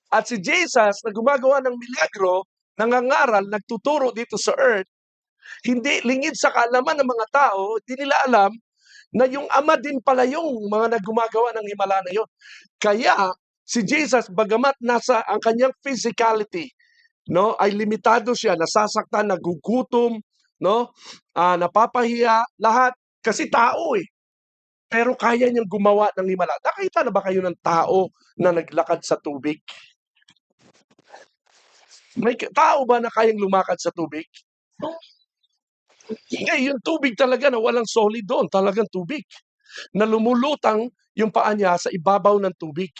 At si Jesus, na gumagawa ng milagro, nangangaral, nagtuturo dito sa earth, hindi lingid sa kaalaman ng mga tao, hindi nila alam na yung Ama din pala yung mga naggumagawa ng himala na yun. Kaya, si Jesus, bagamat nasa ang kanyang physicality, no, ay limitado siya, nasasaktan, nagugutom, no, napapahiya, lahat, kasi tao eh. Pero kaya niyang gumawa ng himala. Nakita na ba kayo ng tao na naglakad sa tubig? May tao ba na kayang lumakad sa tubig? Hindi, yung tubig talaga na walang solid doon, talagang tubig. Na lumulutang yung paa niya sa ibabaw ng tubig.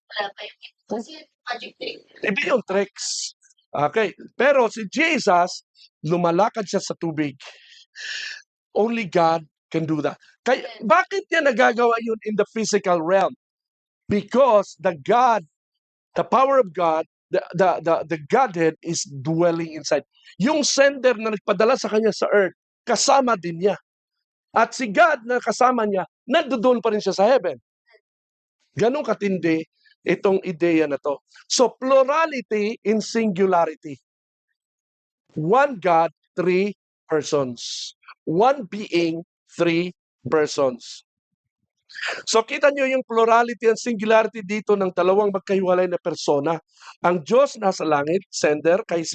Wala pa yung kasi magic trick. Iba yung tricks. Okay. Pero si Jesus, lumalakad siya sa tubig. Only God can do that. Kaya, bakit niya nagagawa yun in the physical realm? Because the power of God, the Godhead is dwelling inside. Yung sender na nagpadala sa kanya sa earth, kasama din niya. At si God na kasama niya, nandoon pa rin siya sa heaven. Ganong katindi itong ideya na to. So, plurality in singularity. One God, three persons. One being, three persons. So kita nyo yung plurality and singularity dito ng dalawang magkahiwalay na persona. Ang Diyos nasa langit, sender kay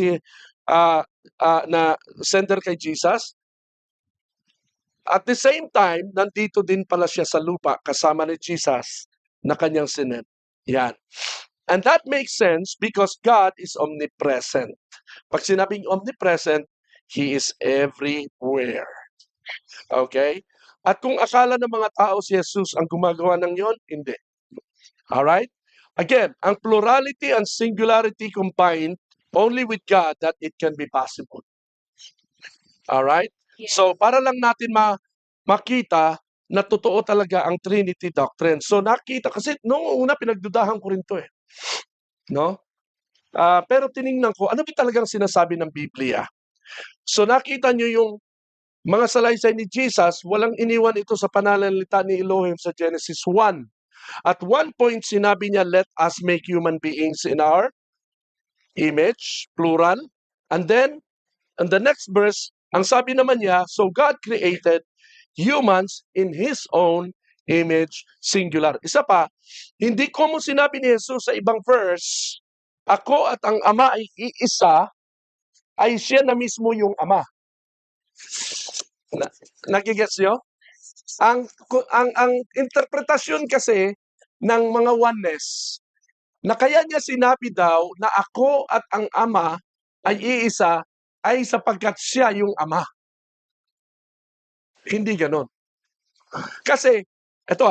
sender kay Jesus. At the same time, nandito din pala siya sa lupa kasama ni Jesus na kanyang sinend. Yan. And that makes sense because God is omnipresent. Pag sinabing omnipresent, He is everywhere. Okay? At kung akala ng mga tao si Jesus ang gumagawa ng yon, hindi. Alright? Again, ang plurality and singularity combined only with God that it can be possible. Alright? So, para lang natin makita na totoo talaga ang Trinity doctrine. So, nakita, kasi noong una pinagdudahan ko rin to eh. No? Pero tiningnan ko, ano ba talagang sinasabi ng Biblia? So, nakita nyo yung mga salaysay ni Jesus, walang iniwan ito sa pananalita ni Elohim sa Genesis 1. At one point, sinabi niya, let us make human beings in our image, plural. And then, in the next verse, ang sabi naman niya, so God created humans in His own image, singular. Isa pa, hindi ko mo sinabi ni Jesus sa ibang verse, ako at ang Ama ay iisa, ay siya na mismo yung Ama. Nagigets nyo? Ang interpretasyon kasi ng mga oneness, na kaya niya sinabi daw na ako at ang Ama ay iisa, ay sapagkat siya yung Ama. Hindi ganon. Kasi, ito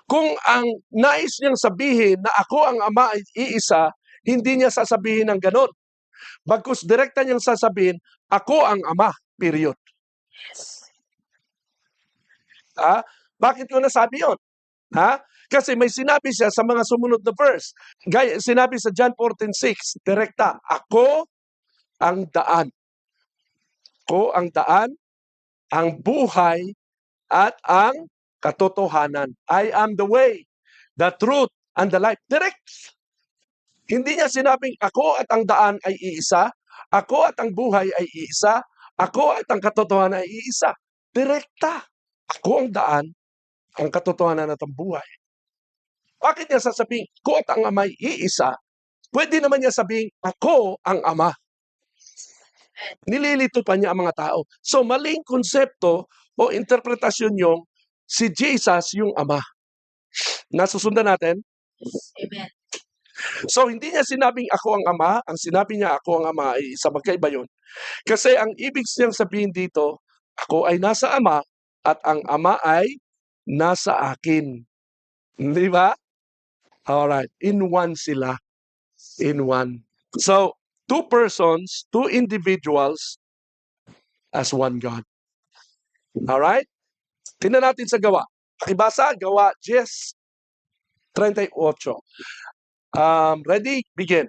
kung ang nais niyang sabihin na ako ang Ama ay iisa, hindi niya sasabihin ng ganon. Bagkus direkta niyang sasabihin, ako ang Ama, period. Bakit ko nasabi yun? Kasi may sinabi siya sa mga sumunod na verse. Gaya, sinabi sa John 14:6, direkta, ako ang daan. Ako ang daan, ang buhay, at ang katotohanan. I am the way, the truth, and the life. Direct. Hindi niya sinabing ako at ang daan ay iisa, ako at ang buhay ay iisa, ako at ang katotohanan ay iisa. Direkta. Ako ang daan, ang katotohanan at ang buhay. Bakit niya sasabihin, ako at ang Ama ay iisa? Pwede naman niya sabihin, ako ang Ama. Nililito pa niya ang mga tao. So maling konsepto o interpretasyon yung si Jesus yung Ama. Nasusundan natin? Amen. So hindi niya sinabing ako ang Ama, ang sinabi niya ako ang Ama ay isa, magkaiba yun. Kasi ang ibig niyang sabihin dito, ako ay nasa Ama at ang Ama ay nasa akin. Di ba? Alright. In one sila. In one. So, two persons, two individuals as one God. Alright? Tingnan natin sa gawa. Pakibasa, gawa 10:38. Ready? Begin.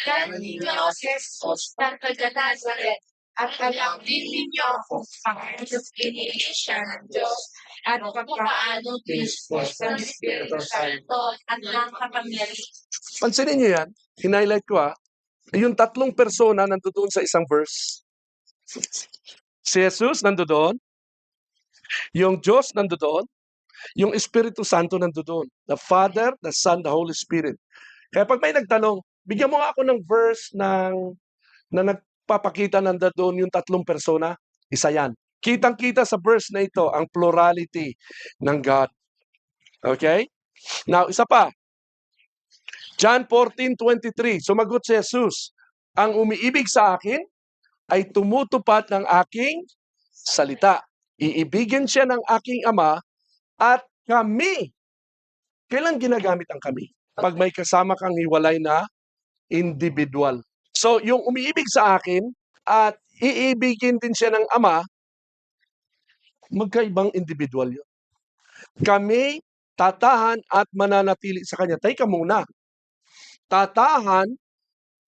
Kaya ninyo si Jesus ng taga-Nazaret at alam din ninyo kung paano iniisya ng Diyos at paano Diyos ng Espiritu Santo at ng kapangyarihan. Pansinin niyo yan. Hinighlight ko yung tatlong persona nandoon sa isang verse. Si Jesus nandoon, yung Diyos nandoon, yung Espiritu Santo nandoon. The Father, the Son, the Holy Spirit. Kaya pag may nagtanong, bigyan mo nga ako ng verse na nagpapakita nandoon yung tatlong persona, isa yan. Kitang-kita sa verse na ito ang plurality ng God. Okay? Now, isa pa. John 14:23, sumagot si Jesus, ang umiibig sa akin ay tumutupad ng aking salita. Iibigin siya ng aking Ama at kami. Kailan ginagamit ang kami? Pag may kasama kang hiwalay na individual. So, yung umiibig sa akin at iibigin din siya ng Ama, magkaibang individual yun. Kami tatahan at mananatili sa Kanya. Teka muna, tatahan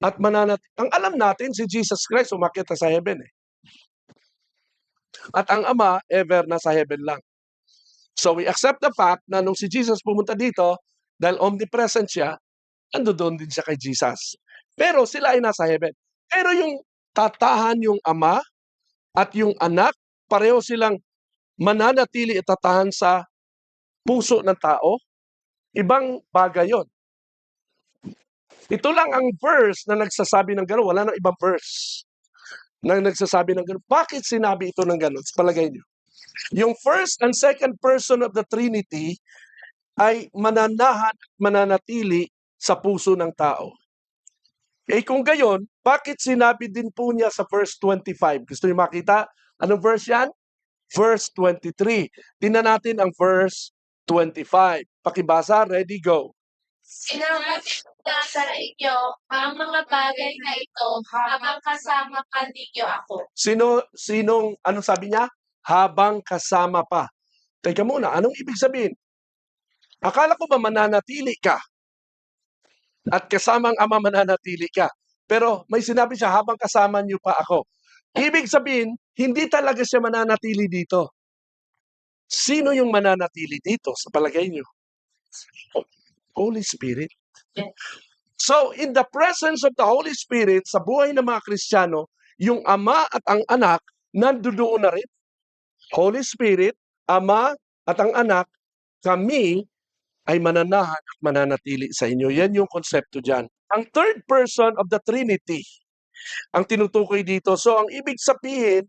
at mananatili. Ang alam natin, si Jesus Christ umakyat na sa heaven eh. At ang Ama, ever nasa heaven lang. So we accept the fact na nung si Jesus pumunta dito, dahil omnipresent siya, ando doon din siya kay Jesus. Pero sila ay nasa heaven. Pero yung tatahan yung Ama at yung Anak, pareho silang mananatili at tatahan sa puso ng tao. Ibang bagay yon. Ito lang ang verse na nagsasabi ng gano'n. Wala nang ibang verse na nagsasabi ng gano'n. Bakit sinabi ito ng gano'n? Sa palagay niyo. Yung first and second person of the Trinity ay mananahan at mananatili sa puso ng tao. Eh kung gayon, bakit sinabi din po niya sa verse 25? Gusto niyo makita? Anong verse yan? Verse 23. Tingnan natin ang verse 25. Pakibasa, ready, go. Sinabi ko sa inyo ang mga bagay na ito habang kasama pa ninyo ako. Anong sabi niya? Habang kasama pa. Teka muna, anong ibig sabihin? Akala ko ba mananatili ka? At kasama ang Ama mananatili ka. Pero may sinabi siya, habang kasama niyo pa ako. Ibig sabihin, hindi talaga siya mananatili dito. Sino yung mananatili dito sa palagay niyo? Holy Spirit. So, in the presence of the Holy Spirit, sa buhay ng mga Kristiyano, yung Ama at ang Anak, nandoon na rin. Holy Spirit, Ama at ang Anak, kami ay mananahan at mananatili sa inyo. Yan yung konsepto dyan. Ang third person of the Trinity, ang tinutukoy dito. So, ang ibig sabihin,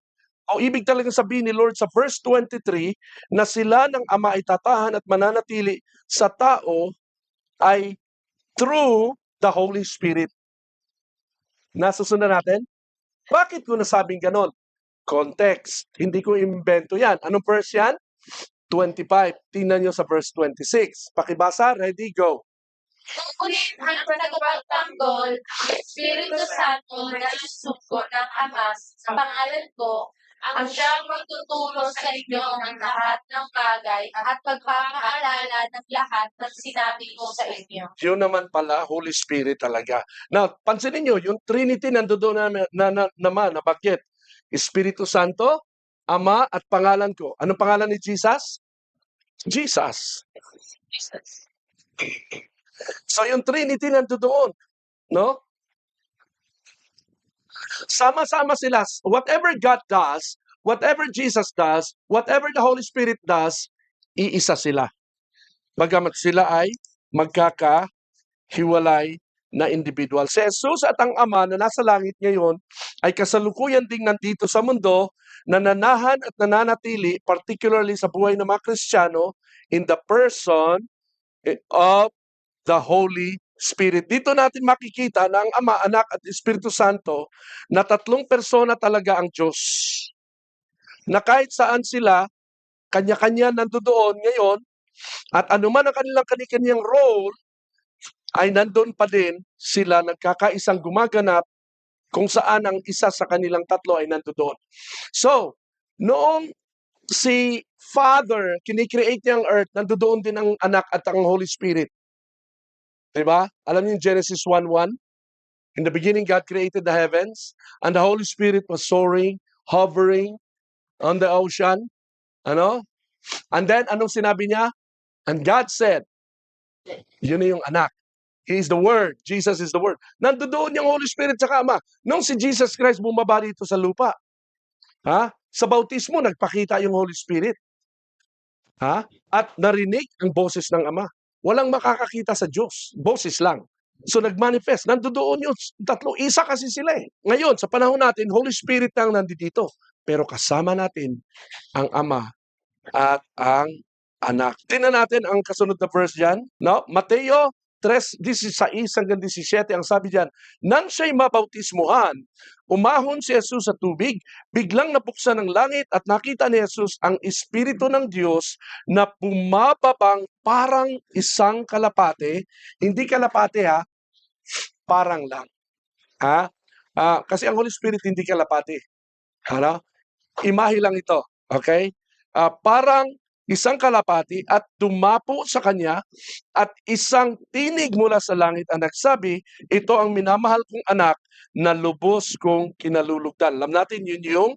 o ibig talaga sabihin ni Lord sa verse 23, na sila ng Ama ay tatahan at mananatili sa tao ay through the Holy Spirit. Nasusunod natin? Bakit ko nasabing ganon? Context. Hindi ko imbento yan. Anong verse yan? 25. Tingnan nyo sa verse 26. Pakibasa, ready, go. Ngunit ang tagapagtanggol, Espiritu Santo na isuko ng Ama sa pangalan ko, ang siyang magtuturo sa inyo ng lahat ng bagay at pagpapaalala ng lahat ng sinabi ko sa inyo. Yun naman pala, Holy Spirit talaga. Now, pansinin nyo, yung Trinity nandoon naman, nabanggit. Espiritu Santo, Ama at pangalan ko. Anong pangalan ni Jesus? Jesus. So yung Trinity nandoon, no? Sama-sama sila. Whatever God does, whatever Jesus does, whatever the Holy Spirit does, iisa sila. Bagamat sila ay magkakahiwalay na individual. Si Jesus at ang Ama na nasa langit ngayon ay kasalukuyan ding nandito sa mundo, nananahan at nananatili, particularly sa buhay ng mga Kristiyano, in the person of the Holy Spirit. Dito natin makikita na ang Ama, Anak at Espiritu Santo na tatlong persona talaga ang Diyos. Na kahit saan sila, kanya-kanya nandoon ngayon, at anuman ang kanilang kani-kanyang role, ay nandun pa din sila nagkakaisang gumaganap kung saan ang isa sa kanilang tatlo ay nandoon. So, noong si Father, kinikreate niya ang earth, nandoon din ang Anak at ang Holy Spirit. Diba? Alam niyo yung Genesis 1:1? In the beginning, God created the heavens, and the Holy Spirit was soaring, hovering on the ocean. Ano? And then, anong sinabi niya? And God said, yun na yung Anak. He is the Word. Jesus is the Word. Nandoon yung Holy Spirit sa Ama. Nung si Jesus Christ bumaba dito sa lupa, sa bautismo, nagpakita yung Holy Spirit. At narinig ang boses ng Ama. Walang makakakita sa Diyos. Boses lang. So nagmanifest. Nandoon yung tatlo. Isa kasi sila eh. Ngayon, sa panahon natin, Holy Spirit lang nandito. Pero kasama natin ang Ama at ang Anak. Tingnan natin ang kasunod na verse dyan. No? Mateo 3:16 hanggang 17, ang sabi dyan, nang siya'y mabautismuhan, umahon si Jesus sa tubig, biglang nabuksan ang langit at nakita ni Jesus ang Espiritu ng Diyos na bumababang parang isang kalapate, hindi kalapate parang lang. Ha? Kasi ang Holy Spirit hindi kalapati. Ano? Imahe lang ito. Okay? Parang isang kalapati at dumapo sa kanya at isang tinig mula sa langit ang nagsabi, ito ang minamahal kong anak na lubos kong kinalulugdan. Alam natin yun yung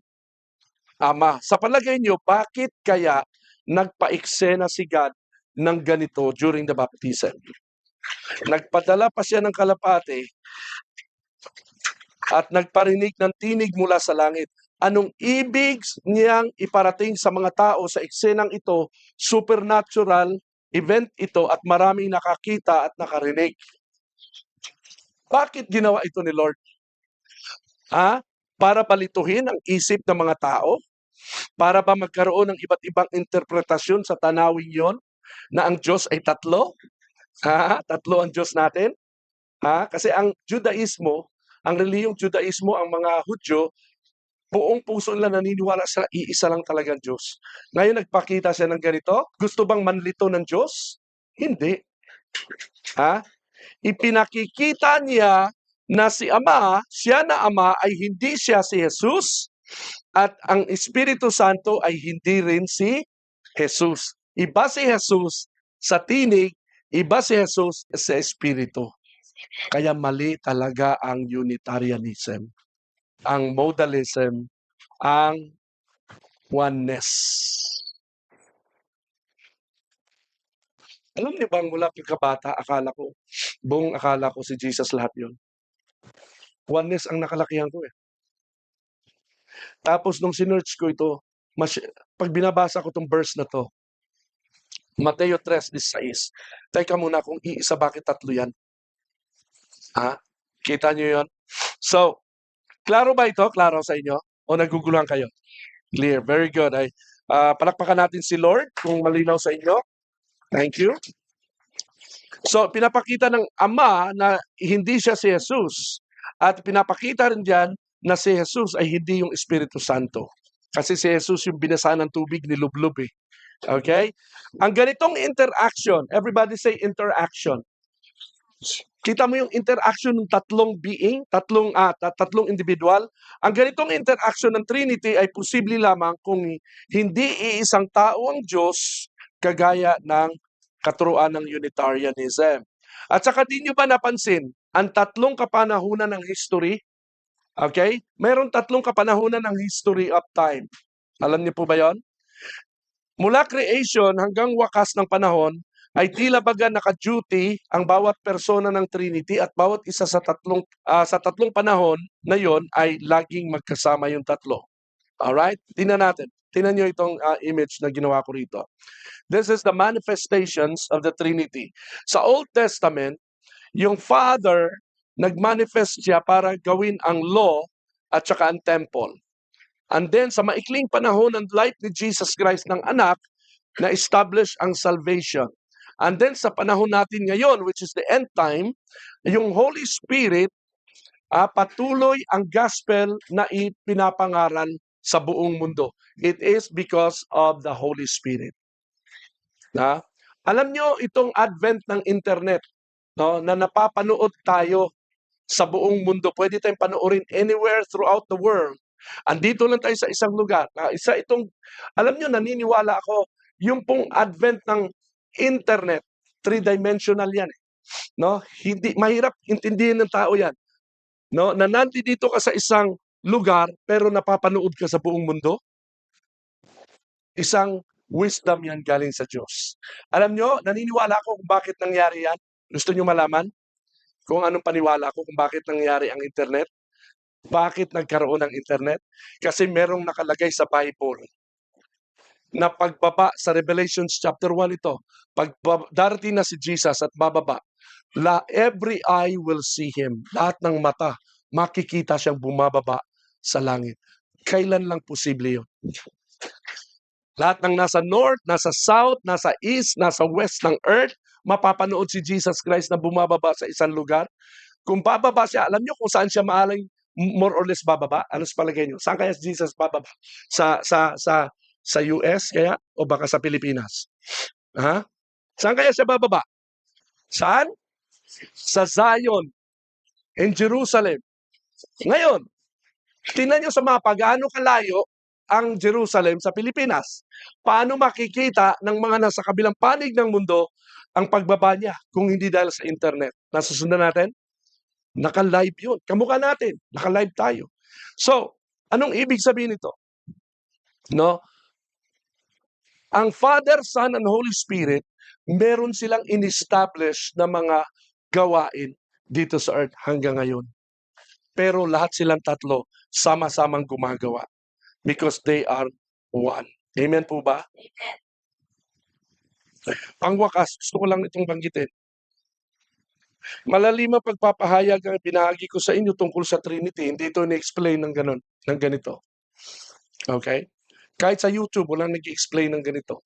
Ama. Sa palagay niyo, bakit kaya nagpa-eksena si God ng ganito during the baptism? Nagpadala pa siya ng kalapati at nagparinig ng tinig mula sa langit. Anong ibig niyang iparating sa mga tao sa eksenang ito? Supernatural event ito at maraming nakakita at nakarinig. Bakit ginawa ito ni Lord? Para balituhin ang isip ng mga tao? Para ba magkaroon ng iba't ibang interpretasyon sa tanawin yon na ang Diyos ay tatlo? Tatlo ang Diyos natin? Kasi ang Judaismo, ang relihiyong Judaismo, ang mga Hudyo, buong puso nila naniniwala sa iisa lang talagang Diyos. Ngayon nagpakita siya ng ganito, gusto bang manlito ng Diyos? Hindi. Ipinakikita niya na si Ama, siya na Ama ay hindi siya si Jesus at ang Espiritu Santo ay hindi rin si Jesus. Iba si Jesus sa tinig, iba si Jesus sa Espiritu. Kaya mali talaga ang Unitarianism, ang modalism, ang oneness. Alam niyo bang mula pagkabata, buong akala ko si Jesus lahat yon. Oneness ang nakalakihan ko eh. Tapos nung sinearch ko ito, pag binabasa ko tong verse na to, Mateo 3:16, teka muna, kung iisa, bakit tatlo yan? Kita niyo yon? So, klaro ba ito? Klaro sa inyo? O naguguluhan kayo? Clear. Very good. Palakpakan natin si Lord kung malinaw sa inyo. Thank you. So, pinapakita ng Ama na hindi siya si Jesus. At pinapakita rin diyan na si Jesus ay hindi yung Espiritu Santo. Kasi si Jesus yung binasa ng tubig ni Lublub eh. Okay? Ang ganitong interaction, everybody say interaction. Kita mo yung interaction ng tatlong being, tatlong individual. Ang ganitong interaction ng Trinity ay posible lamang kung hindi iisang tao ang Diyos kagaya ng katuruan ng Unitarianism. At saka di nyo ba napansin, ang tatlong kapanahunan ng history, okay? Mayroong tatlong kapanahunan ng history of time. Alam niyo po ba yon? Mula creation hanggang wakas ng panahon, ay tila baga naka-duty ang bawat persona ng Trinity at bawat isa sa tatlong panahon na yon ay laging magkasama yung tatlo. Alright? Tingnan natin. Tingnan nyo itong image na ginawa ko rito. This is the manifestations of the Trinity. Sa Old Testament, yung Father, nag-manifest siya para gawin ang law at saka ang temple. And then, sa maikling panahon ng life ni Jesus Christ ng anak, na-establish ang salvation. And then, sa panahon natin ngayon, which is the end time, yung Holy Spirit, patuloy ang gospel na ipinapangaral sa buong mundo. It is because of the Holy Spirit. Alam nyo, itong advent ng internet, no, na napapanood tayo sa buong mundo, pwede tayong panoorin anywhere throughout the world. Andito lang tayo sa isang lugar. Alam nyo, naniniwala ako, yung pong advent ng internet, three-dimensional yan. No? Hindi, mahirap intindihin ng tao yan. No? Na nandito ka sa isang lugar, pero napapanood ka sa buong mundo. Isang wisdom yan galing sa Diyos. Alam nyo, naniniwala ako kung bakit nangyari yan. Gusto nyo malaman kung anong paniwala ko kung bakit nangyari ang internet? Bakit nagkaroon ng internet? Kasi merong nakalagay sa Bible na pagbaba sa Revelations chapter 1 ito, pag darating na si Jesus at bababa, every eye will see Him. Lahat ng mata, makikita siyang bumababa sa langit. Kailan lang posible yun? Lahat ng nasa north, nasa south, nasa east, nasa west ng earth, mapapanood si Jesus Christ na bumababa sa isang lugar. Kung bababa siya, alam niyo kung saan siya maaling more or less bababa? Ano sa palagay niyo? Saan kaya si Jesus bababa? Sa US kaya o baka sa Pilipinas? Saan kaya siya bababa? Saan? Sa Zion. in Jerusalem. Ngayon, tingnan nyo sa mapa, gaano kalayo ang Jerusalem sa Pilipinas. Paano makikita ng mga nasa kabilang panig ng mundo ang pagbaba niya kung hindi dahil sa internet? Nasusundan natin? Naka-live yun. Kamukha natin. Naka-live tayo. So, anong ibig sabihin nito? No? Ang Father, Son, and Holy Spirit, meron silang in-establish na mga gawain dito sa earth hanggang ngayon. Pero lahat silang tatlo sama-samang gumagawa because they are one. Amen po ba? Pangwakas, gusto ko lang itong banggitin. Malalim ang pagpapahayag ang binahagi ko sa inyo tungkol sa Trinity. Hindi ito ni-explain ng ganon, ng ganito. Okay? Kahit sa YouTube, walang nag-explain ng ganito.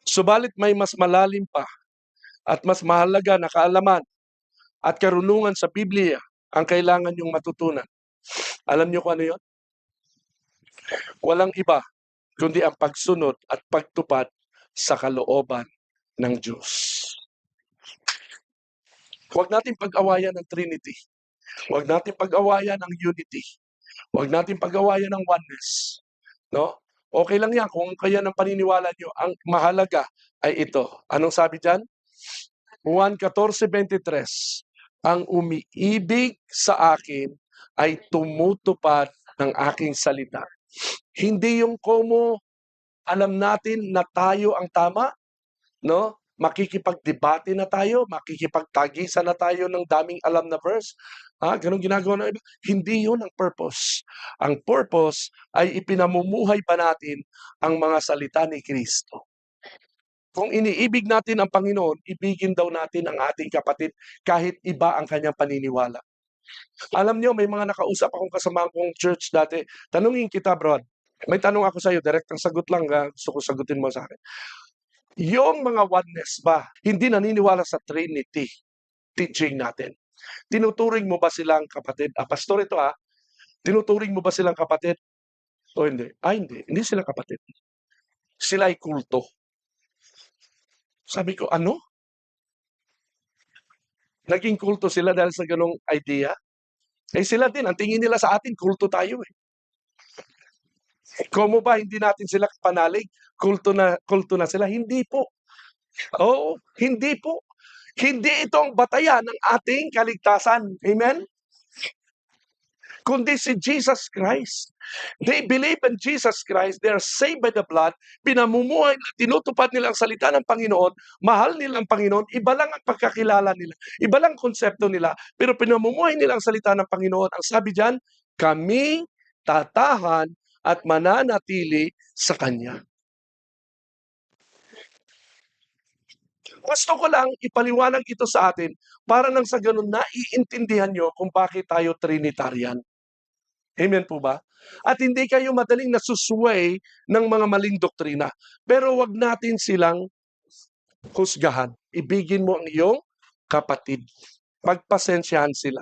Subalit may mas malalim pa at mas mahalaga na kaalaman at karunungan sa Biblia ang kailangan yung matutunan. Alam niyo kung ano yun? Walang iba kundi ang pagsunod at pagtupad sa kalooban ng Diyos. Huwag natin pag-awayan ng Trinity. Huwag natin pag-awayan ng unity. Huwag natin pag-awayan ng oneness. No? Okay lang yan kung kaya ng paniniwala nyo. Ang mahalaga ay ito. Anong sabi dyan? Juan 14:23. Ang umiibig sa akin ay tumutupad ng aking salita. Hindi yung komo alam natin na tayo ang tama, no? Makikipagdebate na tayo, makikipagtagisan na tayo ng daming alam na verse. Ganun ginagawa ng iba. Hindi yun ang purpose. Ang purpose ay ipinamumuhay pa natin ang mga salita ni Kristo. Kung iniibig natin ang Panginoon, ibigin daw natin ang ating kapatid kahit iba ang kanyang paniniwala. Alam nyo, may mga nakausap akong kasama kong church dati. Tanungin kita, bro. May tanong ako sa iyo, direktang sagot lang. Gusto ko sagutin mo sa akin. Yung mga oneness ba, hindi naniniwala sa Trinity teaching natin. Tinuturing mo ba silang kapatid? Pastor ito tinuturing mo ba silang kapatid? O hindi? Hindi. Hindi sila kapatid. Sila ay kulto. Sabi ko, ano? Naging kulto sila dahil sa ganong idea? Sila din, ang tingin nila sa atin, kulto tayo eh. Kung ba hindi natin sila panalig, kulto na sila? Hindi po. Oo, hindi po. Hindi ito ang batayan ng ating kaligtasan. Amen? Kundi si Jesus Christ. They believe in Jesus Christ. They are saved by the blood. Pinamumuhay na tinutupad nila ang salita ng Panginoon. Mahal nila ang Panginoon. Iba lang ang pagkakilala nila. Iba lang ang konsepto nila. Pero pinamumuhay nila ang salita ng Panginoon. Ang sabi diyan, kami tatahan at mananatili sa Kanya. Gusto ko lang ipaliwanag ito sa atin para nang sa ganun naiintindihan nyo kung bakit tayo Trinitarian. Amen po ba? At hindi kayo madaling nasusway ng mga maling doktrina. Pero wag natin silang husgahan. Ibigin mo ang iyong kapatid. Pagpasensyahan sila.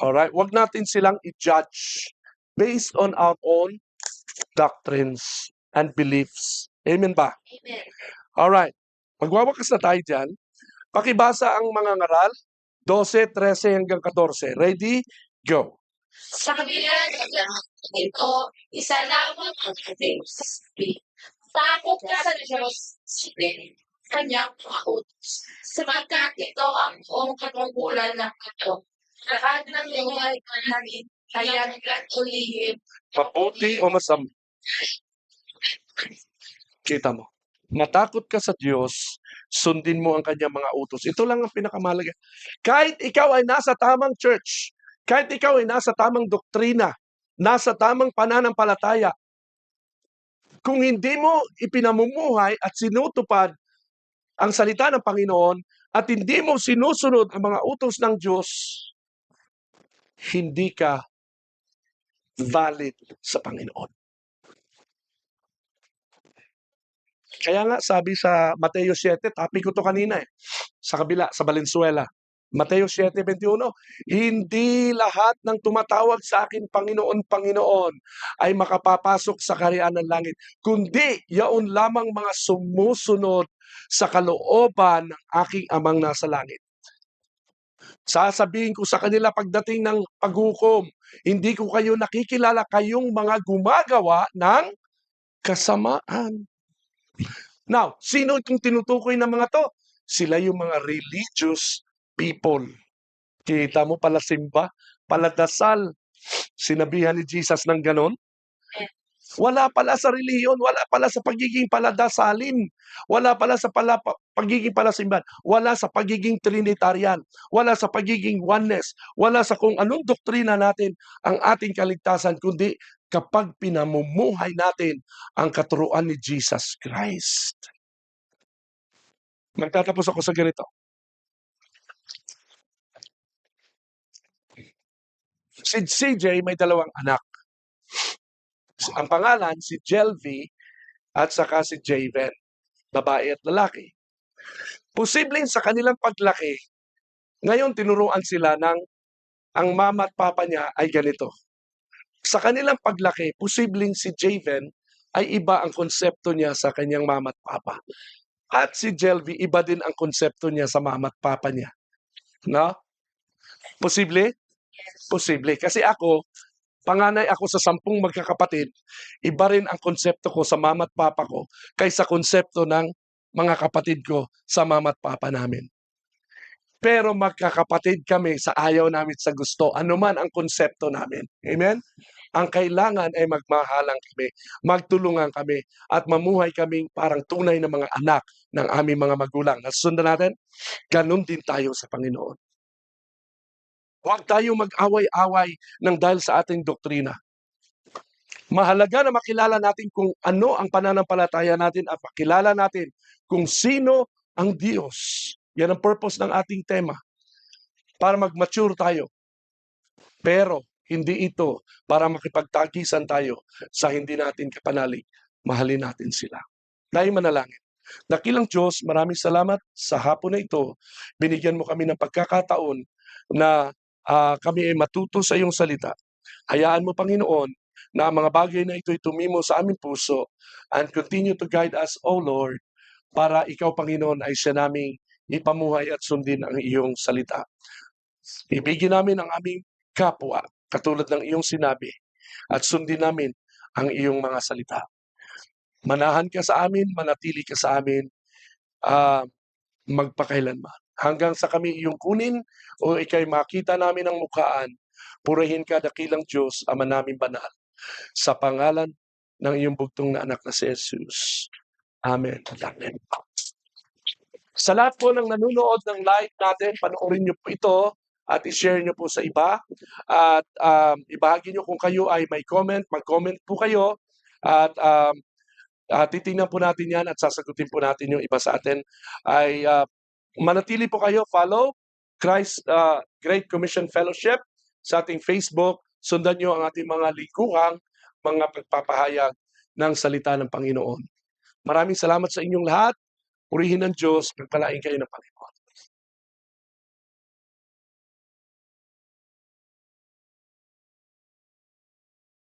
Alright? Wag natin silang i-judge based on our own doctrines and beliefs. Amen ba? Amen. Alright. Magwawakas na tayo dyan. Pakibasa ang mga ngaral, 12, 13 hanggang 14. Ready? Go. Sa kabila ng ito, isa lamang ang ating sasabi. Takot ka sa Diyos, sipin, kanyang pautos. Sapagkat ito ang buong katungkulan ng ito. Lahat ng luhay namin, kaya nagkatulihim. Mabuti o masama? Kita mo. Matakot ka sa Diyos, sundin mo ang kanyang mga utos. Ito lang ang pinakamahalaga. Kahit ikaw ay nasa tamang church, kahit ikaw ay nasa tamang doktrina, nasa tamang pananampalataya, kung hindi mo ipinamumuhay at sinutupad ang salita ng Panginoon at hindi mo sinusunod ang mga utos ng Diyos, hindi ka valid sa Panginoon. Kaya nga sabi sa Mateo 7, topic ko to kanina sa kabila, sa Valenzuela. Mateo 7:21, hindi lahat ng tumatawag sa akin, Panginoon, Panginoon, ay makapapasok sa kaharian ng langit, kundi yaon lamang mga sumusunod sa kalooban ng aking amang nasa langit. Sasabihin ko sa kanila pagdating ng paghukom, hindi ko kayo nakikilala, kayong mga gumagawa ng kasamaan. Now, sino itong tinutukoy ng mga to? Sila yung mga religious people. Kita mo pala simba, pala dasal. Sinabihan ni Jesus ng ganon? Wala pala sa reliyon, wala pala sa pagiging paladasalin, wala pala sa pagiging palasimbahan, wala sa pagiging Trinitarian, wala sa pagiging oneness, wala sa kung anong doktrina natin ang ating kaligtasan, kundi kapag pinamumuhay natin ang katuruan ni Jesus Christ. Magtatapos ako sa ganito. Si CJ may dalawang anak. Ang pangalan si Jelvy at saka si Javen, babae at lalaki. Posibleng sa kanilang paglaki, ngayon tinuruan sila ng ang mama at papa niya ay ganito. Sa kanilang paglaki, posibleng si Javen ay iba ang konsepto niya sa kanyang mama at papa. At si Jelvy, iba din ang konsepto niya sa mama at papa niya. No? Posible? Posible. Kasi ako, panganay ako sa 10 magkakapatid, iba rin ang konsepto ko sa mama at papa ko kaysa konsepto ng mga kapatid ko sa mama at papa namin. Pero magkakapatid kami sa ayaw namin sa gusto, anuman ang konsepto namin. Amen? Ang kailangan ay magmahalan kami, magtulungan kami, at mamuhay kaming parang tunay na mga anak ng aming mga magulang. Nasundan natin? Ganon din tayo sa Panginoon. Huwag tayo mag-away-away ng dahil sa ating doktrina. Mahalaga na makilala natin kung ano ang pananampalataya natin at makilala natin kung sino ang Diyos. Yan ang purpose ng ating tema. Para mag-mature tayo. Pero hindi ito para makipagtagisan tayo sa hindi natin kapanalig. Mahalin natin sila. Tayo manalangin. Dakilang Diyos, maraming salamat sa hapon na ito. Binigyan mo kami ng pagkakataon na kami ay matuto sa iyong salita. Hayaan mo, Panginoon, na ang mga bagay na ito ay tumimo sa aming puso and continue to guide us, O Lord, para ikaw, Panginoon, ay siya naming ipamuhay at sundin ang iyong salita. Ibigin namin ang aming kapwa, katulad ng iyong sinabi, at sundin namin ang iyong mga salita. Manahan ka sa amin, manatili ka sa amin, magpakailanman. Hanggang sa kami iyong kunin o ikay makita namin ang mukhaan, purihin ka, dakilang Diyos, Ama namin banal, sa pangalan ng iyong bugtong na anak na si Jesus. Amen. Amen. Sa lahat po ng nanonood ng live natin, panoorin niyo po ito at i-share niyo po sa iba. At ibahagi niyo kung kayo ay may comment, mag-comment po kayo. At titingnan po natin yan at sasagutin po natin yung iba sa atin. Ay manatili po kayo, follow Christ Great Commission Fellowship sa ating Facebook. Sundan niyo ang ating mga likuhang mga pagpapahayag ng salita ng Panginoon. Maraming salamat sa inyong lahat. Purihin ng Diyos, pagpalain kayo ng Panginoon.